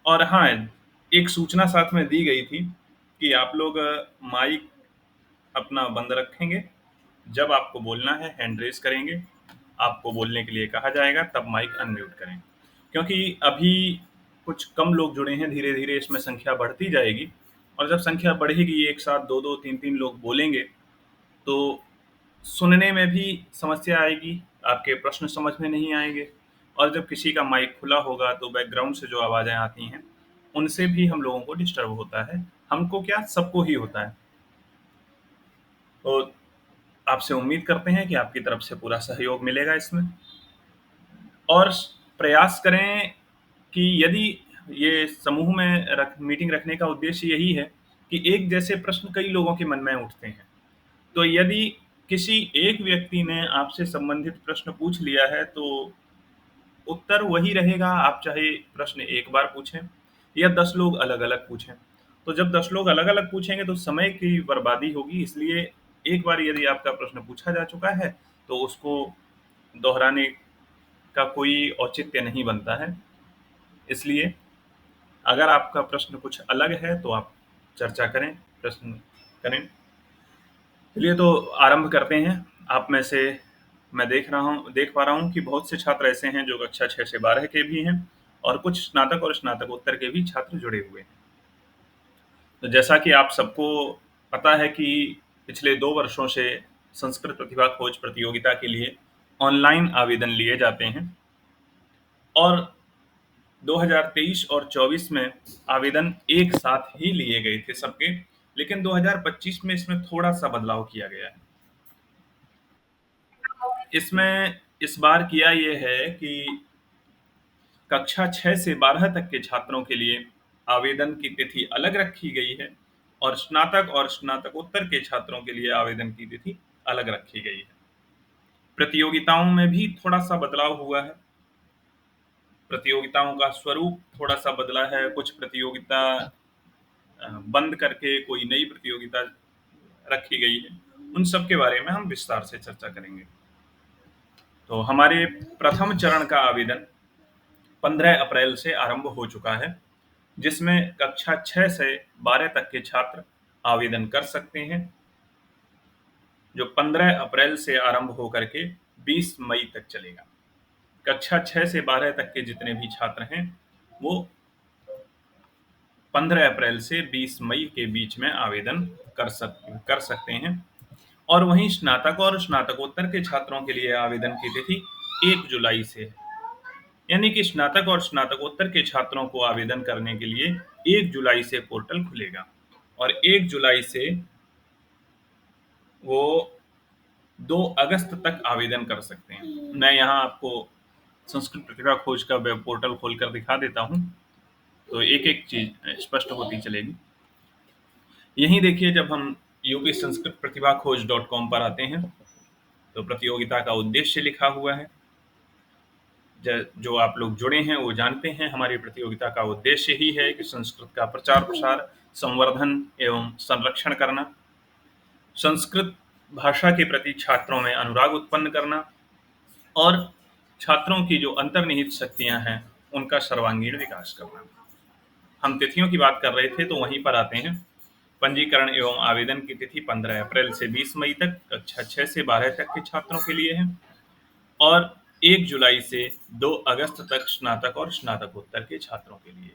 और हाँ, एक सूचना साथ में दी गई थी कि आप लोग माइक अपना बंद रखेंगे, जब आपको बोलना है हैंड रेज़ करेंगे, आपको बोलने के लिए कहा जाएगा तब माइक अनम्यूट करें। क्योंकि अभी कुछ कम लोग जुड़े हैं, धीरे-धीरे इसमें संख्या बढ़ती जाएगी और जब संख्या बढ़ेगी एक साथ 2-2 3-3 लोग बोलेंगे, तो सुनने में भी समस्या आएगी, आपके प्रश्न समझ में नहीं आएँगे और जब किसी का माइक खुला होगा तो बैकग्राउंड से जो आवाज़ें आती हैं, उनसे भी हम लोगों को डिस्टर्ब होता है। हमको क्या, सबको ही होता है। तो आपसे उम्मीद करते हैं कि आपकी तरफ से पूरा सहयोग मिलेगा इसमें और प्रयास करें कि यदि ये समूह में मीटिंग रखने का उद्देश्य यही है कि एक जैसे प्रश्न कई लोगों के मन में उठते हैं। तो यदि किसी एक व्यक्ति ने आपसे संबंधित प्रश्न पूछ लिया है तो उत्तर वही रहेगा, आप चाहे प्रश्न एक बार पूछें या 10 लोग अलग-अलग पूछें। तो जब 10 लोग अलग-अलग पूछेंगे तो समय की बर्बादी होगी, इसलिए एक बार यदि आपका प्रश्न पूछा जा चुका है, तो उसको दोहराने का कोई औचित्य नहीं बनता है। इसलिए अगर आपका प्रश्न कुछ अलग है, तो आप चर्चा करें, प्रश्न करें। चलिए तो आरंभ करते हैं। आप में से मैं देख पा रहा हूँ कि बहुत से छात्र ऐसे हैं जो कक्षा 6 से 12 के भी हैं और कुछ स्नातक और स्नातकोत्तर के भी छात्र जुड़े हुए हैं। तो जैसा कि आप सबको पता है कि पिछले 2 वर्षों से संस्कृत प्रतिभा खोज प्रतियोगिता के लिए ऑनलाइन आवेदन लिए जाते हैं और 2023 और 24 में आवेदन एक साथ ही लिए गए थे सबके, लेकिन 2025 में इसमें थोड़ा-सा बदलाव किया गया है। इसमें इस बार किया ये है कि कक्षा 6 से 12 तक के छात्रों के लिए आवेदन की तिथि अलग रखी गई है और स्नातक और स्नातकोत्तर के छात्रों के लिए आवेदन की तिथि अलग रखी गई है। प्रतियोगिताओं में भी थोड़ा-सा बदलाव हुआ है। प्रतियोगिताओं का स्वरूप थोड़ा-सा बदला है, कुछ प्रतियोगिता बंद करके कोई नई प्रतियोगिता रखी गई है। उन सब के बारे में हम विस्तार से चर्चा करेंगे। तो हमारे प्रथम चरण का आवेदन 15 अप्रैल से आरंभ हो चुका है, जिसमें कक्षा 6 से 12 तक के छात्र आवेदन कर सकते हैं, जो 15 अप्रैल से आरंभ होकर के 20 मई तक चलेगा। कक्षा 6 से 12 तक के जितने भी छात्र हैं, वो 15 अप्रैल से 20 मई के बीच में आवेदन कर सकते हैं और वहीं स्नातक और स्नातकोत्तर के छात्रों के लिए आवेदन की तिथि 1 जुलाई से है। यानी कि स्नातक और स्नातकोत्तर के छात्रों को आवेदन करने के लिए 1 जुलाई से पोर्टल खुलेगा और 1 जुलाई से वो 2 अगस्त तक आवेदन कर सकते हैं। मैं यहाँ आपको संस्कृत प्रतिभा खोज का वेब पोर्टल खोलकर दिखा देता हूँ, तो एक-एक चीज़ स्पष्ट होती चलेगी। यहीं देखिए, जब हम यूपी संस्कृत प्रतिभा खोज .com पर आते हैं, तो प्रतियोगिता का उद्देश्य लिखा हुआ है। जो आप लोग जुड़े हैं वो जानते हैं, हमारी प्रतियोगिता का उद्देश्य ही है कि संस्कृत का प्रचार प्रसार, संवर्धन एवं संरक्षण करना, संस्कृत भाषा के प्रति छात्रों में अनुराग उत्पन्न करना और छात्रों की जो अंतर्निहित शक्तियां हैं उनका सर्वांगीण विकास करना। हम तिथियों की बात कर रहे थे, तो वहीं पर आते हैं। पंजीकरण एवं आवेदन की तिथि 15 अप्रैल से 20 मई तक कक्षा 6 से 12 तक के छात्रों के लिए है और 1 जुलाई से 2 अगस्त तक स्नातक और स्नातकोत्तर के छात्रों के लिए।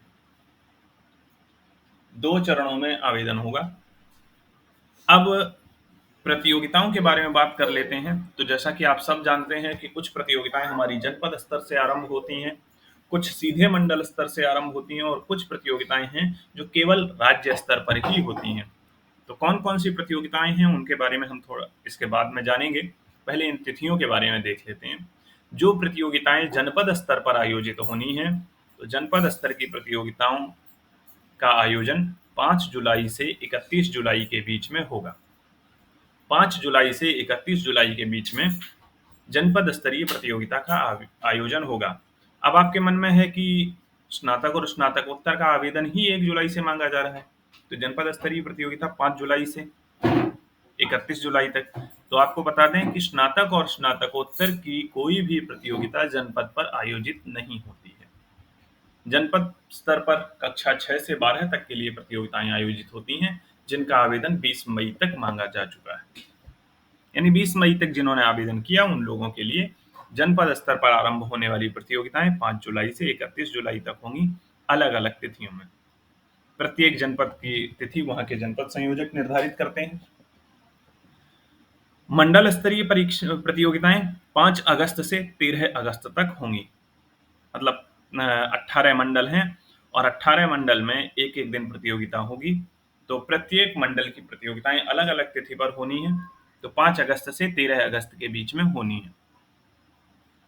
2 चरणों में आवेदन होगा। अब प्रतियोगिताओं के बारे में बात कर लेते हैं। तो जैसा कि आप सब जानते हैं कि कुछ प्रतियोगिताएं हमारी जनपद स्तर से आरंभ होती हैं, कुछ सीधे मंडल स्तर से आरंभ होती हैं और कुछ प्रतियोगिताएं हैं जो केवल राज्य स्तर पर ही होती हैं। तो कौन-कौन सी प्रतियोगिताएं हैं उनके बारे में हम थोड़ा इसके बाद में जानेंगे। पहले इन तिथियों के बारे में देख लेते हैं। जो प्रतियोगिताएं जनपद स्तर पर आयोजित होनी हैं, तो जनपद स्तर की प्रतियोगिताओं का आयोजन 5 जुलाई से 31 जुलाई के बीच में होगा। 5 जुलाई से 31 जुलाई के बीच में जनपद स्तरीय प्रतियोगिता का आयोजन होगा। अब आपके मन में है कि स्नातक और स्नातकोत्तर का आवेदन ही 1 जुलाई से मांगा जा रहा है, तो जनपद स्तरीय प्रतियोगिता 5 जुलाई से 31 जुलाई तक। तो आपको बता दें कि स्नातक और स्नातकोत्तर की कोई भी प्रतियोगिता जनपद पर आयोजित नहीं होती है। जनपद स्तर पर कक्षा 6 से 12 तक के लिए प्रतियोगिताएं आयोजित होती हैं, जिनका आवेदन 20 मई तक मांगा जा चुका है। यानी 20 मई तक जिन्होंने आवेदन किया उन लोगों के लिए जनपद स्तर पर आरंभ होने वाली प्रतियोगिताएं 5 जुलाई से 31 जुलाई तक होंगी, अलग-अलग तिथियों में। प्रत्येक जनपद की तिथि वहां के जनपद संयोजक निर्धारित करते हैं। मंडल स्तरीय परीक्षा प्रतियोगिताएं 5 अगस्त से 13 अगस्त तक होंगी। मतलब 18 मंडल हैं और 18 मंडल में एक-एक दिन प्रतियोगिता होगी। तो प्रत्येक मंडल की प्रतियोगिताएं अलग-अलग तिथि पर होनी है। तो 5 अगस्त से 13 अगस्त के बीच में होनी है।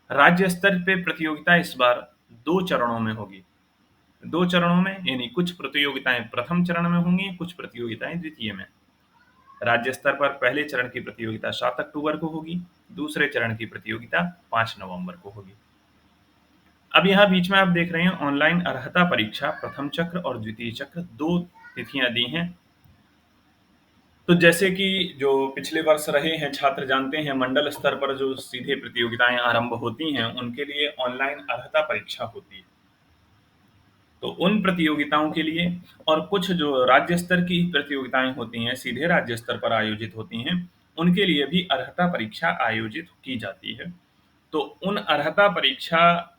राज्य स्तर पे प्रतियोगिता इस बार 2 चरणों में होगी। 2 चरणों में यानी कुछ प्रतियोगिताएं प्रथम चरण में होंगी, कुछ प्रतियोगिताएं द्वितीय में। राज्य स्तर पर पहले चरण की प्रतियोगिता 7 अक्टूबर को होगी, दूसरे चरण की प्रतियोगिता 5 नवंबर को होगी। अब यहाँ बीच में आप देख रहे हैं ऑनलाइन अर्हता परीक्षा प्रथम चक्र और द्वितीय चक्र 2 तिथियां दी हैं। तो जैसे कि जो पिछले वर्ष रहे हैं छात्र जानते हैं, मंडल स्तर पर जो सीधे प्रतियोगिताएं आरंभ होती हैं उनके लिए ऑनलाइन अर्हता परीक्षा होती है। तो उन प्रतियोगिताओं के लिए और कुछ जो राज्य स्तर की प्रतियोगिताएं होती हैं, सीधे राज्य स्तर पर आयोजित होती हैं, उनके लिए भी अर्हता परीक्षा आयोजित की जाती है। तो उन अर्हता परीक्षा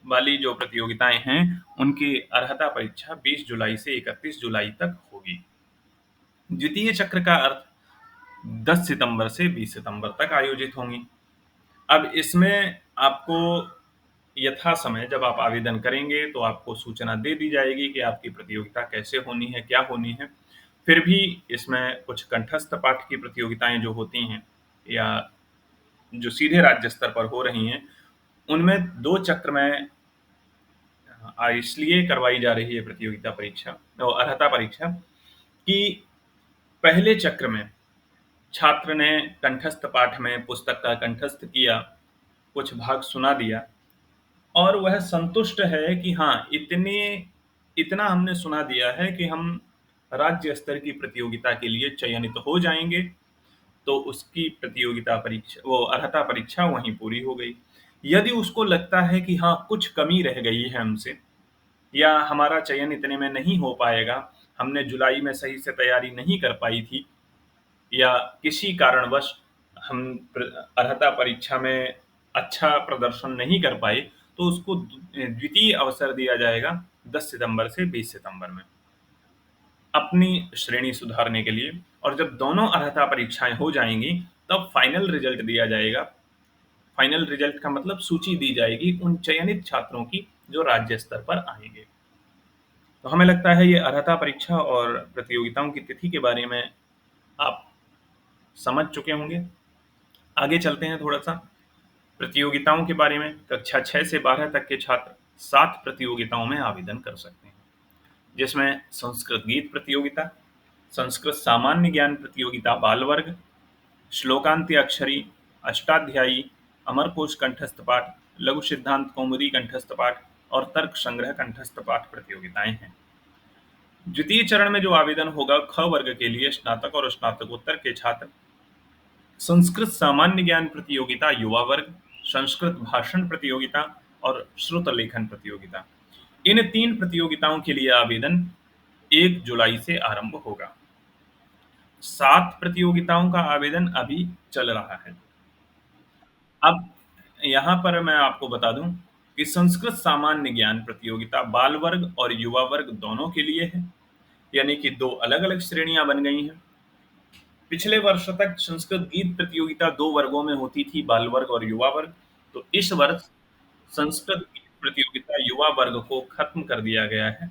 वाली जो प्रतियोगिताएं हैं, उनकी अर्हता परीक्षा 20 जुलाई से 31 जुलाई तक होगी। द्वितीय चक्र का अर्थ 10 सितंबर से 20 सितंबर तक आयोजित होंगी। अब इसमें आपको यथा समय जब आप आवेदन करेंगे तो आपको सूचना दे दी जाएगी कि आपकी प्रतियोगिता कैसे होनी है, क्या होनी है। फिर भी इसमें कुछ कंठस्थ पाठ की प्रतियोगिताएं जो होती हैं या जो सीधे राज्य स्तर पर हो रही हैं, उनमें 2 चक्र में इसलिए करवाई जा रही है प्रतियोगिता परीक्षा और अर्हता परीक्षा कि पहले चक्र में छात्र ने कंठस्थ पाठ में पुस्तक का कंठस्थ किया, कुछ भाग सुना दिया और वह संतुष्ट है कि हाँ, इतना हमने सुना दिया है कि हम राज्य स्तर की प्रतियोगिता के लिए चयनित हो जाएँगे, तो उसकी प्रतियोगिता परीक्षा वो अर्हता परीक्षा वहीं पूरी हो गई। यदि उसको लगता है कि हाँ, कुछ कमी रह गई है हमसे या हमारा चयन इतने में नहीं हो पाएगा, हमने जुलाई में सही से तैयारी नहीं कर पाई थी या किसी कारणवश हम अर्हता परीक्षा में अच्छा प्रदर्शन नहीं कर पाए, तो उसको द्वितीय अवसर दिया जाएगा 10 सितंबर से 20 सितंबर में अपनी श्रेणी सुधारने के लिए। और जब दोनों अर्हता परीक्षाएं हो जाएंगी तब फाइनल रिजल्ट दिया जाएगा। फाइनल रिजल्ट का मतलब सूची दी जाएगी उन चयनित छात्रों की जो राज्य स्तर पर आएंगे। तो हमें लगता है ये अर्हता परीक्षा और प्रतियोगिताओं की तिथि के बारे में आप समझ चुके होंगे। आगे चलते हैं थोड़ा-सा प्रतियोगिताओं के बारे में। कक्षा 6 से 12 तक के छात्र 7 प्रतियोगिताओं में आवेदन कर सकते हैं, जिसमें संस्कृत गीत प्रतियोगिता, संस्कृत सामान्य ज्ञान प्रतियोगिता बाल वर्ग, श्लोकांत्याक्षरी, अष्टाध्यायी, अमरकोश कंठस्थ पाठ, लघु सिद्धांत कौमुदी कंठस्थ पाठ और तर्क संग्रह कंठस्थ पाठ प्रतियोगिताएं हैं। द्वितीय चरण में जो आवेदन होगा ख वर्ग के लिए स्नातक और स्नातकोत्तर के छात्र संस्कृत सामान्य ज्ञान प्रतियोगिता युवा वर्ग, संस्कृत भाषण प्रतियोगिता और श्रुत लेखन प्रतियोगिता। इन 3 प्रतियोगिताओं के लिए आवेदन 1 जुलाई से आरंभ होगा। 7 प्रतियोगिताओं का आवेदन अभी चल रहा है। अब यहाँ पर मैं आपको बता दूं कि संस्कृत सामान्य ज्ञान प्रतियोगिता बाल वर्ग और युवा वर्ग दोनों के लिए है, यानी कि 2 अलग-अलग श्रेणियां बन गई हैं। पिछले वर्ष तक संस्कृत गीत प्रतियोगिता 2 वर्गों में होती थी, बाल वर्ग और युवा वर्ग। तो इस वर्ष संस्कृत गीत प्रतियोगिता युवा वर्ग को खत्म कर दिया गया है।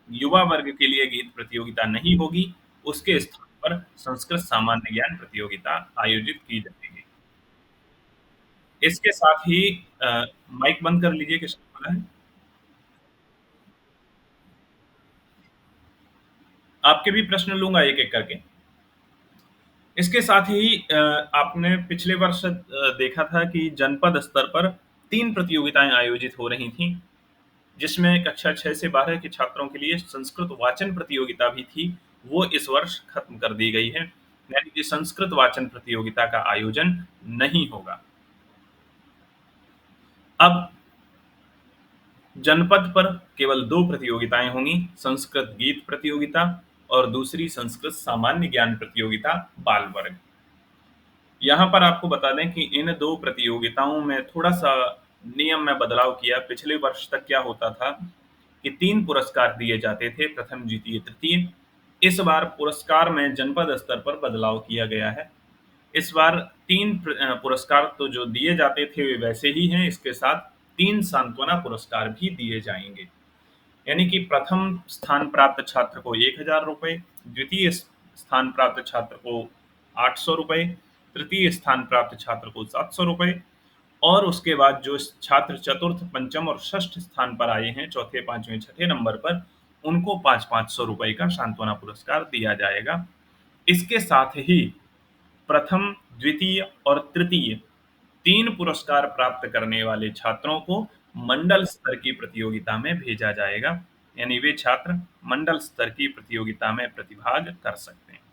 युवा वर्ग के लिए गीत प्रतियोगिता नहीं होगी, उसके स्थान पर संस्कृत सामान्य ज्ञान प्रतियोगिता आयोजित की जाएगी। इसके साथ ही माइक बंद कर लीजिए, किसने बोला है? आपके भी प्रश्न लूँगा एक-एक करके। इसके साथ ही आपने पिछले वर्ष देखा था कि जनपद स्तर पर 3 प्रतियोगिताएँ आयोजित हो रही थीं, जिसमें कक्षा 6 से 12 के छात्रों के लिए संस्कृत वाचन प्रतियोगिता भी थी, वो इस वर्ष खत्म कर दी गई है। यानी कि संस्कृत वाचन प्रतियोगिता का आयोजन नहीं होगा। अब जनपद पर केवल 2 प्रतियोगिताएं होंगी, संस्कृत गीत प्रतियोगिता और दूसरी संस्कृत सामान्य ज्ञान प्रतियोगिता बाल वर्ग। यहाँ पर आपको बता दें कि इन 2 प्रतियोगिताओं में थोड़ा-सा नियम में बदलाव किया। पिछले वर्ष तक क्या होता था कि 3 पुरस्कार दिए जाते थे, प्रथम, द्वितीय, तृतीय। इस बार पुरस्कार में जनपद स्तर पर बदलाव किया गया है। इस बार 3 पुरस्कार तो जो दिए जाते थे वे वैसे ही हैं, इसके साथ 3 सांत्वना पुरस्कार भी दिए जाएँगे। यानी कि प्रथम स्थान प्राप्त छात्र को ₹1000, द्वितीय स्थान प्राप्त छात्र को ₹800, तृतीय स्थान प्राप्त छात्र को ₹700 और उसके बाद जो छात्र चतुर्थ, पंचम और षष्ठ स्थान पर आए हैं, चौथे, पांचवें, छठे नंबर पर, उनको 500-500 का सांत्वना पुरस्कार दिया जाएगा। इसके साथ ही प्रथम, द्वितीय और तृतीय 3 पुरस्कार प्राप्त करने वाले छात्रों को मंडल स्तर की प्रतियोगिता में भेजा जाएगा। यानी वे छात्र मंडल स्तर की प्रतियोगिता में प्रतिभाग कर सकते हैं।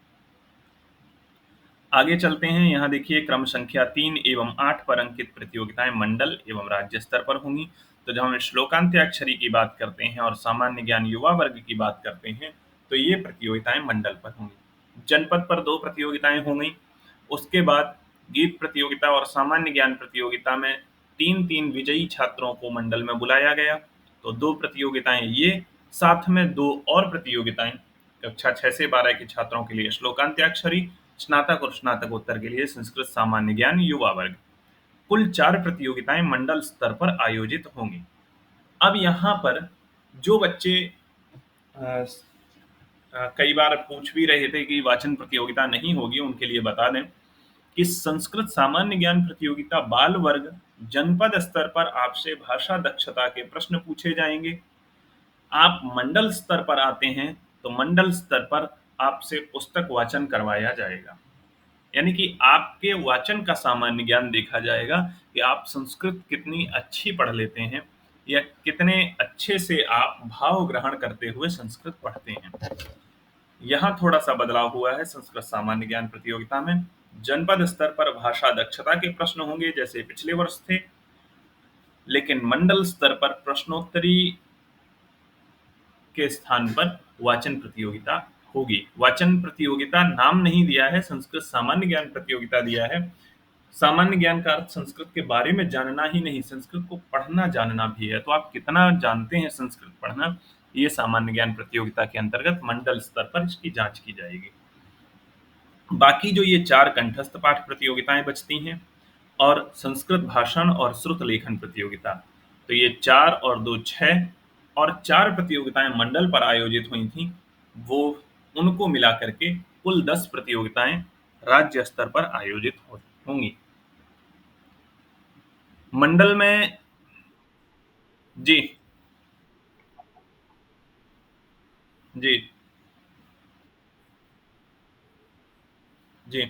आगे चलते हैं, यहाँ देखिए क्रम संख्या 3 एवं 8 पर अंकित प्रतियोगिताएं मंडल एवं राज्य स्तर पर होंगी। तो जब हम श्लोकांत्याक्षरी की बात करते हैं और सामान्य ज्ञान युवा वर्ग की बात करते हैं, तो ये प्रतियोगिताएं मंडल पर होंगी। जनपद पर 2 प्रतियोगिताएं होंगी। उसके बाद गीत प्रतियोगिता और सामान्य ज्ञान प्रतियोगिता में 3-3 विजयी छात्रों को मंडल में बुलाया गया। तो 2 प्रतियोगिताएं ये, साथ में 2 और प्रतियोगिताएं कक्षा 6 से 12 के छात्रों के लिए श्लोकांत्याक्षरी, स्नातक और स्नातकोत्तर के लिए संस्कृत सामान्य ज्ञान युवा वर्ग। कुल 4 प्रतियोगिताएं मंडल स्तर पर आयोजित होंगी। अब यहाँ पर जो बच्चे अ, कई बार पूछ भी रहे थे कि वाचन प्रतियोगिता नहीं होगी, उनके लिए बता दें कि संस्कृत सामान्य ज्ञान प्रतियोगिता बाल वर्ग जनपद स्तर पर आपसे भाषा दक्षता के प्रश्न पूछे जाएंगे। आप मंडल स्तर पर आते हैं तो मंडल स्तर पर आपसे पुस्तक वाचन करवाया जाएगा। यानी कि आपके वाचन का सामान्य ज्ञान देखा जाएगा कि आप संस्कृत कितनी अच्छी पढ़ लेते हैं या कितने अच्छे से आप भाव ग्रहण करते हुए संस्कृत पढ़ते हैं। यहाँ थोड़ा सा बदलाव हुआ है संस्कृत सामान्य ज्ञान प्रतियोगिता में। जनपद स्तर पर भाषा दक्षता के प्रश्न होंगे जैसे पिछले वर्ष थे, लेकिन मंडल स्तर पर प्रश्नोत्तरी के स्थान पर वाचन प्रतियोगिता होगी। वाचन प्रतियोगिता नाम नहीं दिया है, संस्कृत सामान्य ज्ञान प्रतियोगिता दिया है। सामान्य ज्ञान का अर्थ संस्कृत के बारे में जानना ही नहीं, संस्कृत को पढ़ना जानना भी है। तो आप कितना जानते हैं संस्कृत पढ़ना, ये सामान्य ज्ञान प्रतियोगिता के अंतर्गत मंडल स्तर पर इसकी जांच की जाएगी। बाकी जो ये 4 कंठस्थ पाठ प्रतियोगिताएं बचती हैं और संस्कृत भाषण और श्रुत लेखन प्रतियोगिता, तो ये 4 और 2 6 और 4 प्रतियोगिताएं मंडल पर आयोजित हुई थी, वो उनको मिला करके कुल 10 प्रतियोगिताएं राज्य स्तर पर आयोजित होंगी। मंडल में जी, जी, जी,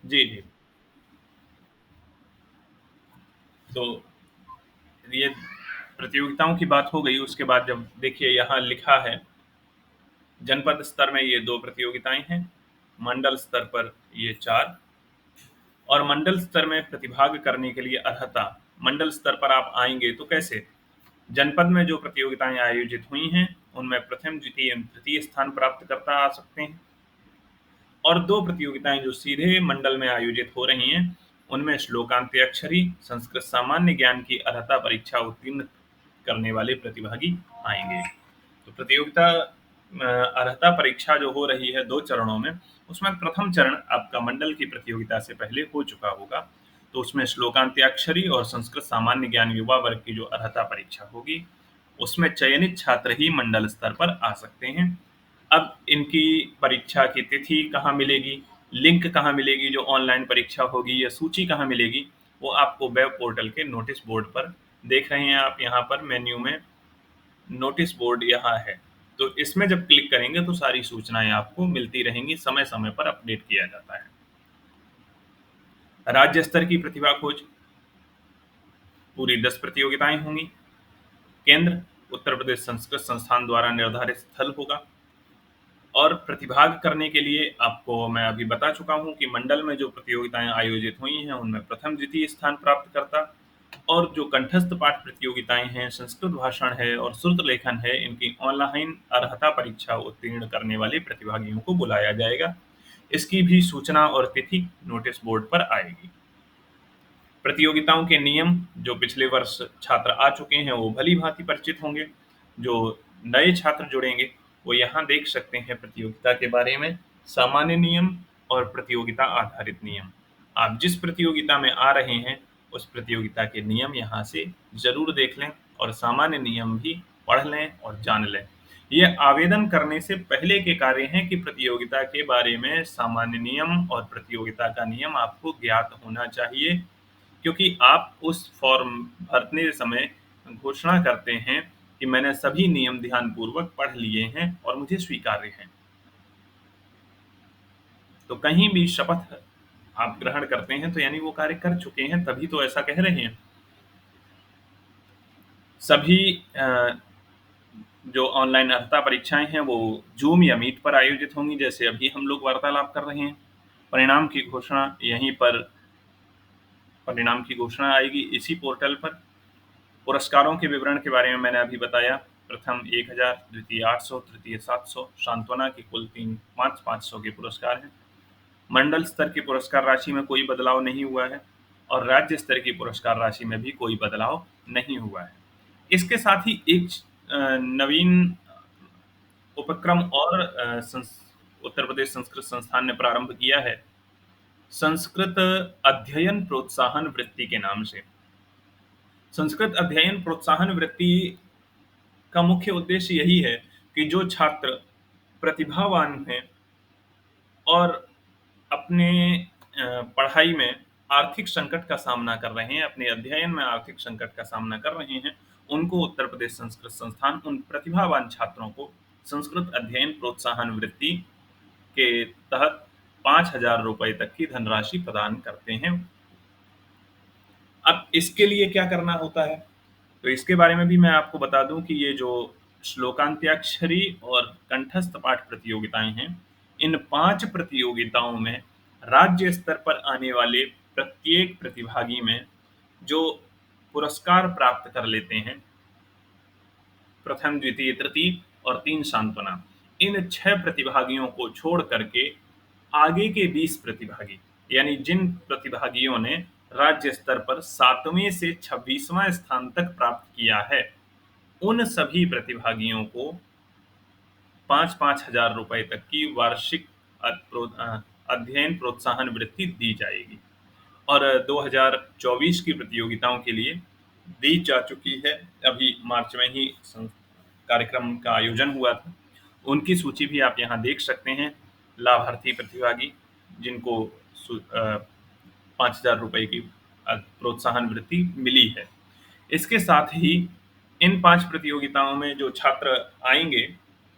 जी, जी। तो ये प्रतियोगिताओं की बात हो गई, उसके बाद जब देखिए यहाँ लिखा है जनपद स्तर में ये 2 प्रतियोगिताएं हैं, मंडल स्तर पर ये 4 और मंडल स्तर में प्रतिभाग करने के लिए अर्हता। मंडल स्तर पर आप आएंगे तो कैसे? जनपद में जो प्रतियोगिताएं आयोजित हुई हैं उनमें प्रथम, द्वितीय एवं तृतीय स्थान प्राप्त करता आ सकते हैं और 2 प्रतियोगिताएं जो सीधे मंडल में आयोजित हो रही हैं उनमें श्लोकांत्याक्षरी, संस्कृत सामान्य ज्ञान की अर्हता परीक्षा उत्तीर्ण करने वाले प्रतिभागी आएंगे। तो प्रतियोगिता अर्हता परीक्षा जो हो रही है 2 चरणों में, उसमें प्रथम चरण आपका मंडल की प्रतियोगिता से पहले हो चुका होगा। तो उसमें श्लोकांत्याक्षरी और संस्कृत सामान्य ज्ञान युवा वर्ग की जो अर्हता परीक्षा होगी, उसमें चयनित छात्र ही मंडल स्तर पर आ सकते हैं। अब इनकी परीक्षा की तिथि कहाँ मिलेगी, लिंक कहाँ मिलेगी, जो ऑनलाइन परीक्षा होगी, या सूची कहाँ मिलेगी, वो आपको वेब पोर्टल के नोटिस बोर्ड पर देख रहे हैं आप। यहाँ पर मेन्यू में नोटिस बोर्ड यहाँ है, तो इसमें जब क्लिक करेंगे तो सारी सूचनाएं आपको मिलती रहेंगी, समय समय पर अपडेट किया जाता है। राज्य स्तर की प्रतिभा खोज, पूरी 10 प्रतियोगिताएं होंगी। केंद्र उत्तर प्रदेश संस्कृत संस्थान द्वारा निर्धारित स्थल होगा और प्रतिभाग करने के लिए आपको मैं अभी बता चुका हूं कि मंडल में जो प्रतियोगिताएं आयोजित हुई हैं उनमें प्रथम, द्वितीय स्थान प्राप्त करता और जो कंठस्थ पाठ प्रतियोगिताएं हैं, संस्कृत भाषण है और श्रुत लेखन है, इनकी ऑनलाइन अर्हता परीक्षा उत्तीर्ण करने वाले प्रतिभागियों को बुलाया जाएगा। इसकी भी सूचना और तिथि नोटिस बोर्ड पर आएगी। प्रतियोगिताओं के नियम जो पिछले वर्ष छात्र आ चुके हैं वो भली भांति परिचित होंगे। जो नए छात्र जुड़ेंगे वो यहाँ देख सकते हैं प्रतियोगिता के बारे में सामान्य नियम और प्रतियोगिता आधारित नियम। आप जिस प्रतियोगिता में आ रहे हैं उस प्रतियोगिता के नियम यहाँ से जरूर देख लें और सामान्य नियम भी पढ़ लें और जान लें। ये आवेदन करने से पहले के कार्य हैं कि प्रतियोगिता के बारे में सामान्य नियम और प्रतियोगिता का नियम आपको ज्ञात होना चाहिए, क्योंकि आप उस फॉर्म भरने समय घोषणा करते हैं कि मैंने सभी नियम ध्यानपूर्वक पढ़ लिए हैं और मुझे स्वीकार्य हैं। तो कहीं भी शपथ आप ग्रहण करते हैं तो यानी वो कार्य कर चुके हैं, तभी तो ऐसा कह रहे हैं। सभी जो ऑनलाइन अर्हता परीक्षाएं हैं वो जूम या मीट पर आयोजित होंगी, जैसे अभी हम लोग वार्तालाप कर रहे हैं। परिणाम की घोषणा यहीं पर परिणाम की घोषणा आएगी इसी पोर्टल पर। पुरस्कारों के विवरण के बारे में मैंने अभी बताया। प्रथम 1000, द्वितीय 800, तृतीय 700, सांत्वना के कुल 500 के पुरस्कार हैं। मंडल स्तर की पुरस्कार राशि में कोई बदलाव नहीं हुआ है और राज्य स्तर की पुरस्कार राशि में भी कोई बदलाव नहीं हुआ है। इसके साथ ही एक नवीन उपक्रम और उत्तर प्रदेश संस्कृत संस्थान ने प्रारंभ किया है, संस्कृत अध्ययन प्रोत्साहन वृत्ति के नाम से। संस्कृत अध्ययन प्रोत्साहन वृत्ति का मुख्य उद्देश्य यही है कि जो छात्र प्रतिभावान हैं और अपने पढ़ाई में आर्थिक संकट का सामना कर रहे हैं, अपने अध्ययन में आर्थिक संकट का सामना कर रहे हैं, उनको उत्तर प्रदेश संस्कृत संस्थान उन प्रतिभावान छात्रों को संस्कृत अध्ययन प्रोत्साहन वृत्ति के तहत 5,000 रुपए तक की धनराशि प्रदान करते हैं। अब इसके लिए क्या करना होता है, तो इसके बारे में भी मैं आपको बता दूं कि ये जो श्लोकांत्याक्षरी और कंठस्थ पाठ प्रतियोगिताएं हैं, इन 5 प्रतियोगिताओं में राज्य स्तर पर आने वाले प्रत्येक प्रतिभागी में जो पुरस्कार प्राप्त कर लेते हैं, प्रथम, द्वितीय, तृतीय और 3 सांत्वना, इन 6 प्रतिभागियों को छोड़ करके आगे के 20 प्रतिभागी, यानी जिन प्रतिभागियों ने राज्य स्तर पर 7वें से 26वां स्थान तक प्राप्त किया है, उन सभी प्रतिभागियों को 5-5 हजार रुपए तक की वार्षिक अध्ययन प्रोत्साहन वृत्ति दी जाएगी। और 2024 की प्रतियोगिताओं के लिए दी जा चुकी है। अभी मार्च में ही कार्यक्रम का आयोजन हुआ था। उनकी सूची भी आप यहाँ देख सकते हैं। लाभार्थी प्रतिभागी जिनको 5,000 रुपए की प्रोत्साहन वृत्ति मिली है। इसके साथ ही इन 5 प्रतियोगिताओं में जो छात्र आएंगे,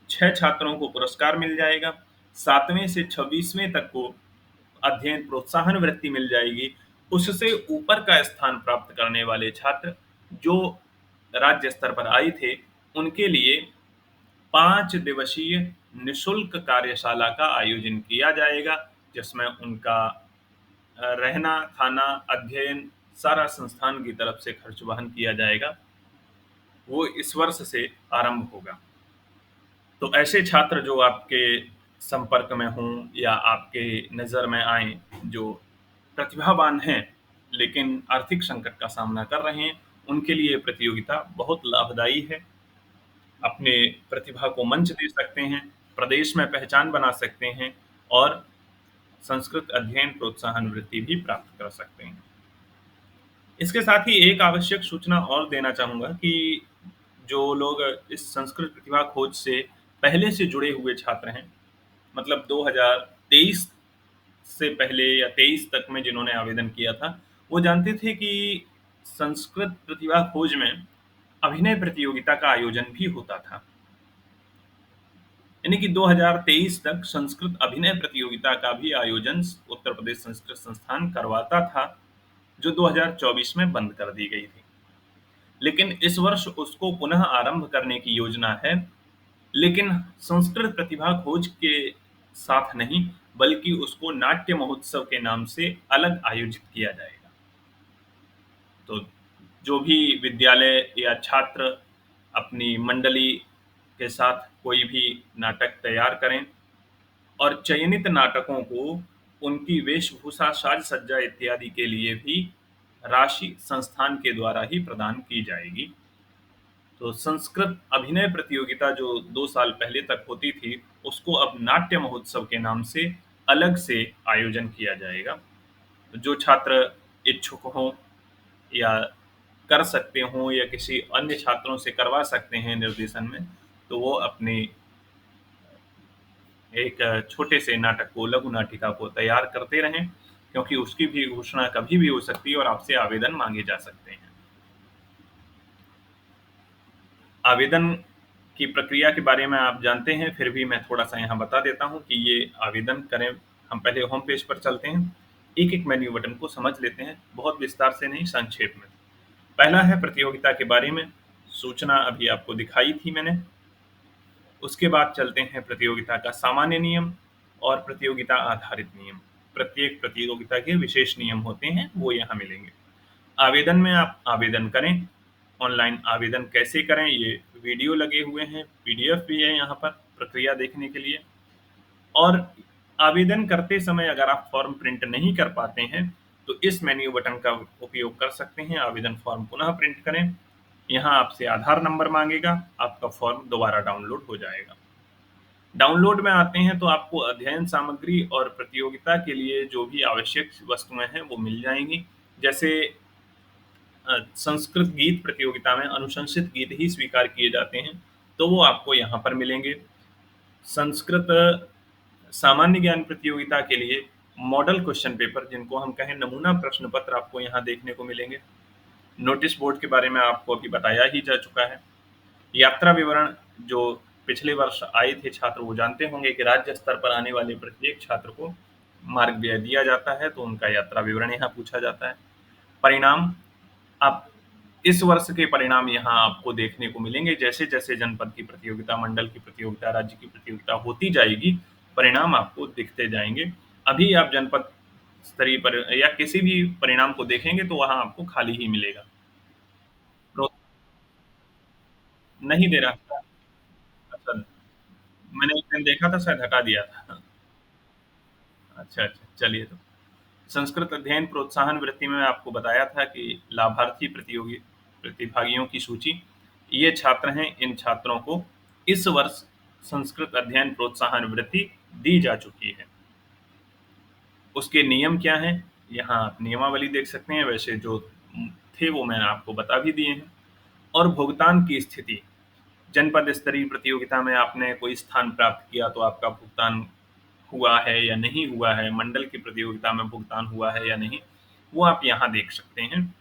6 छात्रों को पुरस्कार मिल जाएगा। 7वें से 26वें तक को अध्ययन प्रोत्साहन वृत्ति मिल जाएगी। उससे ऊपर का स्थान प्राप्त करने वाले छात्र जो राज्य स्तर पर आए थे, उनके लिए 5 दिवसीय निःशुल्क कार्यशाला का आयोजन किया जाएगा, जिसमें उनका रहना, खाना, अध्ययन सारा संस्थान की तरफ से खर्च वहन किया जाएगा। वो इस वर्ष से आरंभ होगा। तो ऐसे छात्र जो आपके संपर्क में हों या आपके नज़र में आए, जो प्रतिभावान हैं लेकिन आर्थिक संकट का सामना कर रहे हैं, उनके लिए प्रतियोगिता बहुत लाभदायी है। अपने प्रतिभा को मंच दे सकते हैं, प्रदेश में पहचान बना सकते हैं और संस्कृत अध्ययन प्रोत्साहन वृत्ति भी प्राप्त कर सकते हैं। इसके साथ ही एक आवश्यक सूचना और देना चाहूँगा कि जो लोग इस संस्कृत प्रतिभा खोज से पहले से जुड़े हुए छात्र हैं, मतलब 2023 से पहले या 23 तक में जिन्होंने आवेदन किया था, वो जानते थे कि संस्कृत प्रतिभा खोज में अभिनय प्रतियोगिता का आयोजन भी होता था। यानी कि 2023 तक संस्कृत अभिनय प्रतियोगिता का भी आयोजन उत्तर प्रदेश संस्कृत संस्थान करवाता था, जो 2024 में बंद कर दी गई थी। लेकिन इस वर्ष उसको पुनः आरंभ करने की योजना है, लेकिन संस्कृत प्रतिभा खोज के साथ नहीं, बल्कि उसको नाट्य महोत्सव के नाम से अलग आयोजित किया जाएगा। तो जो भी विद्यालय या छात्र अपनी मंडली के साथ कोई भी नाटक तैयार करें और चयनित नाटकों को उनकी वेशभूषा, साज-सज्जा इत्यादि के लिए भी राशि संस्थान के द्वारा ही प्रदान की जाएगी। तो संस्कृत अभिनय प्रतियोगिता जो 2 साल पहले तक होती थी, उसको अब नाट्य महोत्सव के नाम से अलग से आयोजन किया जाएगा। जो छात्र इच्छुक हों या कर सकते हों या किसी अन्य छात्रों से करवा सकते हैं निर्देशन में, तो वो अपनी एक छोटे से नाटक को, लघु नाटिका को तैयार करते रहें, क्योंकि उसकी भी घोषणा कभी भी हो सकती है और आपसे आवेदन माँगे जा सकते हैं। आवेदन की प्रक्रिया के बारे में आप जानते हैं, फिर भी मैं थोड़ा-सा यहाँ बता देता हूँ कि ये आवेदन करें। हम पहले होम पेज पर चलते हैं, एक-एक मेन्यू बटन को समझ लेते हैं, बहुत विस्तार से नहीं, संक्षेप में। पहला है प्रतियोगिता के बारे में, सूचना अभी आपको दिखाई थी मैंने। उसके बाद चलते हैं प्रतियोगिता का सामान्य नियम और प्रतियोगिता आधारित नियम। प्रत्येक प्रतियोगिता के विशेष नियम होते हैं, वो यहाँ मिलेंगे। आवेदन में आप आवेदन करें। ऑनलाइन आवेदन कैसे करें, ये वीडियो लगे हुए हैं, पीडीएफ भी है यहाँ पर प्रक्रिया देखने के लिए। और आवेदन करते समय अगर आप फॉर्म प्रिंट नहीं कर पाते हैं, तो इस मेन्यू बटन का उपयोग कर सकते हैं। आवेदन फॉर्म पुनः प्रिंट करें। यहाँ आपसे आधार नंबर माँगेगा, आपका फॉर्म दोबारा डाउनलोड हो जाएगा। डाउनलोड में आते हैं तो आपको अध्ययन सामग्री और प्रतियोगिता के लिए जो भी आवश्यक वस्तुएँ हैं, वो मिल जाएँगी। जैसे संस्कृत गीत प्रतियोगिता में अनुशंसित गीत ही स्वीकार किए जाते हैं, तो वो आपको यहाँ पर मिलेंगे। संस्कृत सामान्य ज्ञान प्रतियोगिता के लिए मॉडल क्वेश्चन पेपर, जिनको हम कहें नमूना प्रश्न पत्र, आपको यहाँ देखने को मिलेंगे। नोटिस बोर्ड के बारे में आपको अभी बताया ही जा चुका है। यात्रा विवरण, जो पिछले वर्ष आए थे छात्र वो जानते होंगे कि राज्य स्तर पर आने वाले प्रत्येक छात्र को मार्ग व्यय दिया जाता है, तो उनका यात्रा विवरण यहाँ पूछा जाता है। परिणाम, आप इस वर्ष के परिणाम यहाँ आपको देखने को मिलेंगे। जैसे-जैसे जनपद की प्रतियोगिता, मंडल की प्रतियोगिता, राज्य की प्रतियोगिता होती जाएगी, परिणाम आपको दिखते जाएँगे। अभी आप जनपद स्तरीय पर या किसी भी परिणाम को देखेंगे तो वहाँ आपको खाली ही मिलेगा। तो नहीं दे रहा था। अच्छा, मैंने एक दिन देखा था, शायद हटा दिया था। अच्छा, अच्छा, चलिए तो। संस्कृत अध्ययन प्रोत्साहन वृत्ति में आपको बताया था कि लाभार्थी प्रतियोगी प्रतिभागियों की सूची, ये छात्र हैं, इन छात्रों को इस वर्ष संस्कृत अध्ययन प्रोत्साहन वृत्ति दी जा चुकी है। उसके नियम क्या हैं? यहाँ आप नियमावली देख सकते हैं, वैसे जो थे वो मैंने आपको बता भी दिए हैं। और भुगतान की स्थिति, जनपद स्तरीय प्रतियोगिता में आपने कोई स्थान प्राप्त किया तो आपका भुगतान हुआ है या नहीं हुआ है, मंडल की प्रतियोगिता में भुगतान हुआ है या नहीं, वो आप यहाँ देख सकते हैं।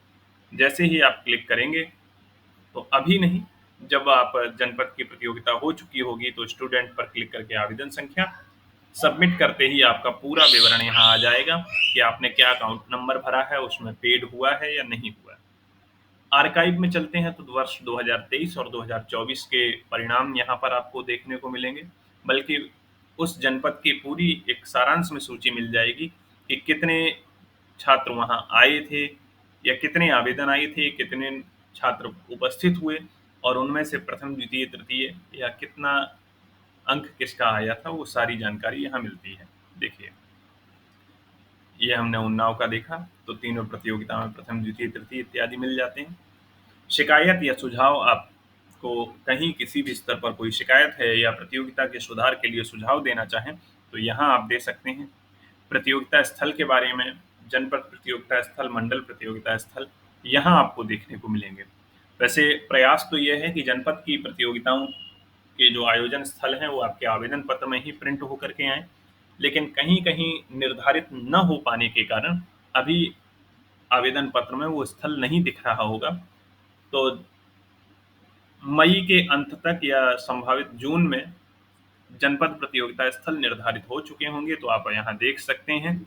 जैसे ही आप क्लिक करेंगे, तो अभी नहीं, जब आप जनपद की प्रतियोगिता हो चुकी होगी तो स्टूडेंट पर क्लिक करके आवेदन संख्या सबमिट करते ही आपका पूरा विवरण यहाँ आ जाएगा कि आपने क्या अकाउंट नंबर भरा है, उसमें पेड हुआ है या नहीं हुआ है। आर्काइव में चलते हैं तो वर्ष 2023 और 2024 के परिणाम यहाँ पर आपको देखने को मिलेंगे, बल्कि उस जनपद की पूरी एक सारांश में सूची मिल जाएगी कि कितने छात्र वहाँ आए थे या कितने आवेदन आए थे, कितने छात्र उपस्थित हुए और उनमें से प्रथम, द्वितीय, तृतीय या कितना अंक किसका आया था, वो सारी जानकारी यहाँ मिलती है। देखिए, ये हमने उन्नाव का देखा, तो तीनों प्रतियोगिता में प्रथम, द्वितीय, तृतीय इत्यादि मिल जाते हैं। शिकायत या सुझाव, आपको कहीं किसी भी स्तर पर कोई शिकायत है या प्रतियोगिता के सुधार के लिए सुझाव देना चाहें, तो यहाँ आप दे सकते हैं। प्रतियोगिता स्थल के बारे में, जनपद प्रतियोगिता स्थल, मंडल प्रतियोगिता स्थल, यहाँ आपको देखने को मिलेंगे। वैसे प्रयास तो ये है कि जनपद की प्रतियोगिताओं के जो आयोजन स्थल हैं, वो आपके आवेदन पत्र में ही प्रिंट होकर के आएँ, लेकिन कहीं-कहीं निर्धारित न हो पाने के कारण अभी आवेदन पत्र में वो स्थल नहीं दिख रहा होगा। तो मई के अंत तक या संभावित जून में जनपद प्रतियोगिता स्थल निर्धारित हो चुके होंगे, तो आप यहाँ देख सकते हैं।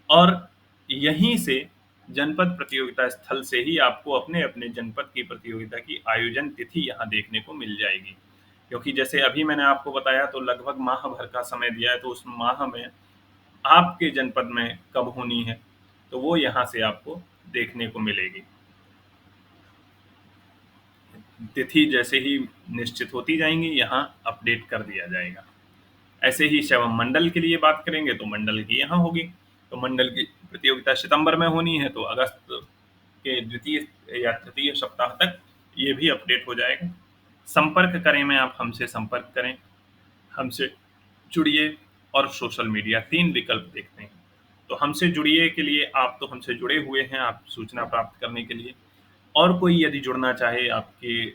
और यहीं से जनपद प्रतियोगिता स्थल से ही आपको अपने-अपने जनपद की प्रतियोगिता की आयोजन तिथि यहाँ देखने को मिल जाएगी। क्योंकि जैसे अभी मैंने आपको बताया तो लगभग माह भर का समय दिया है, तो उस माह में आपके जनपद में कब होनी है, तो वो यहाँ से आपको देखने को मिलेगी। तिथि जैसे ही निश्चित होती जाएँगी, यहाँ अपडेट कर दिया जाएगा। ऐसे ही श्रवण मंडल के लिए बात करेंगे तो मंडल की यहाँ होगी। तो मंडल की प्रतियोगिता सितंबर में होनी है, तो अगस्त के द्वितीय या तृतीय सप्ताह तक ये भी अपडेट हो जाएगा। संपर्क करें में आप हमसे संपर्क करें, हमसे जुड़िए और सोशल मीडिया 3 विकल्प देखते हैं। तो हमसे जुड़िए के लिए आप तो हमसे जुड़े हुए हैं, आप सूचना प्राप्त करने के लिए। और कोई यदि जुड़ना चाहे आपके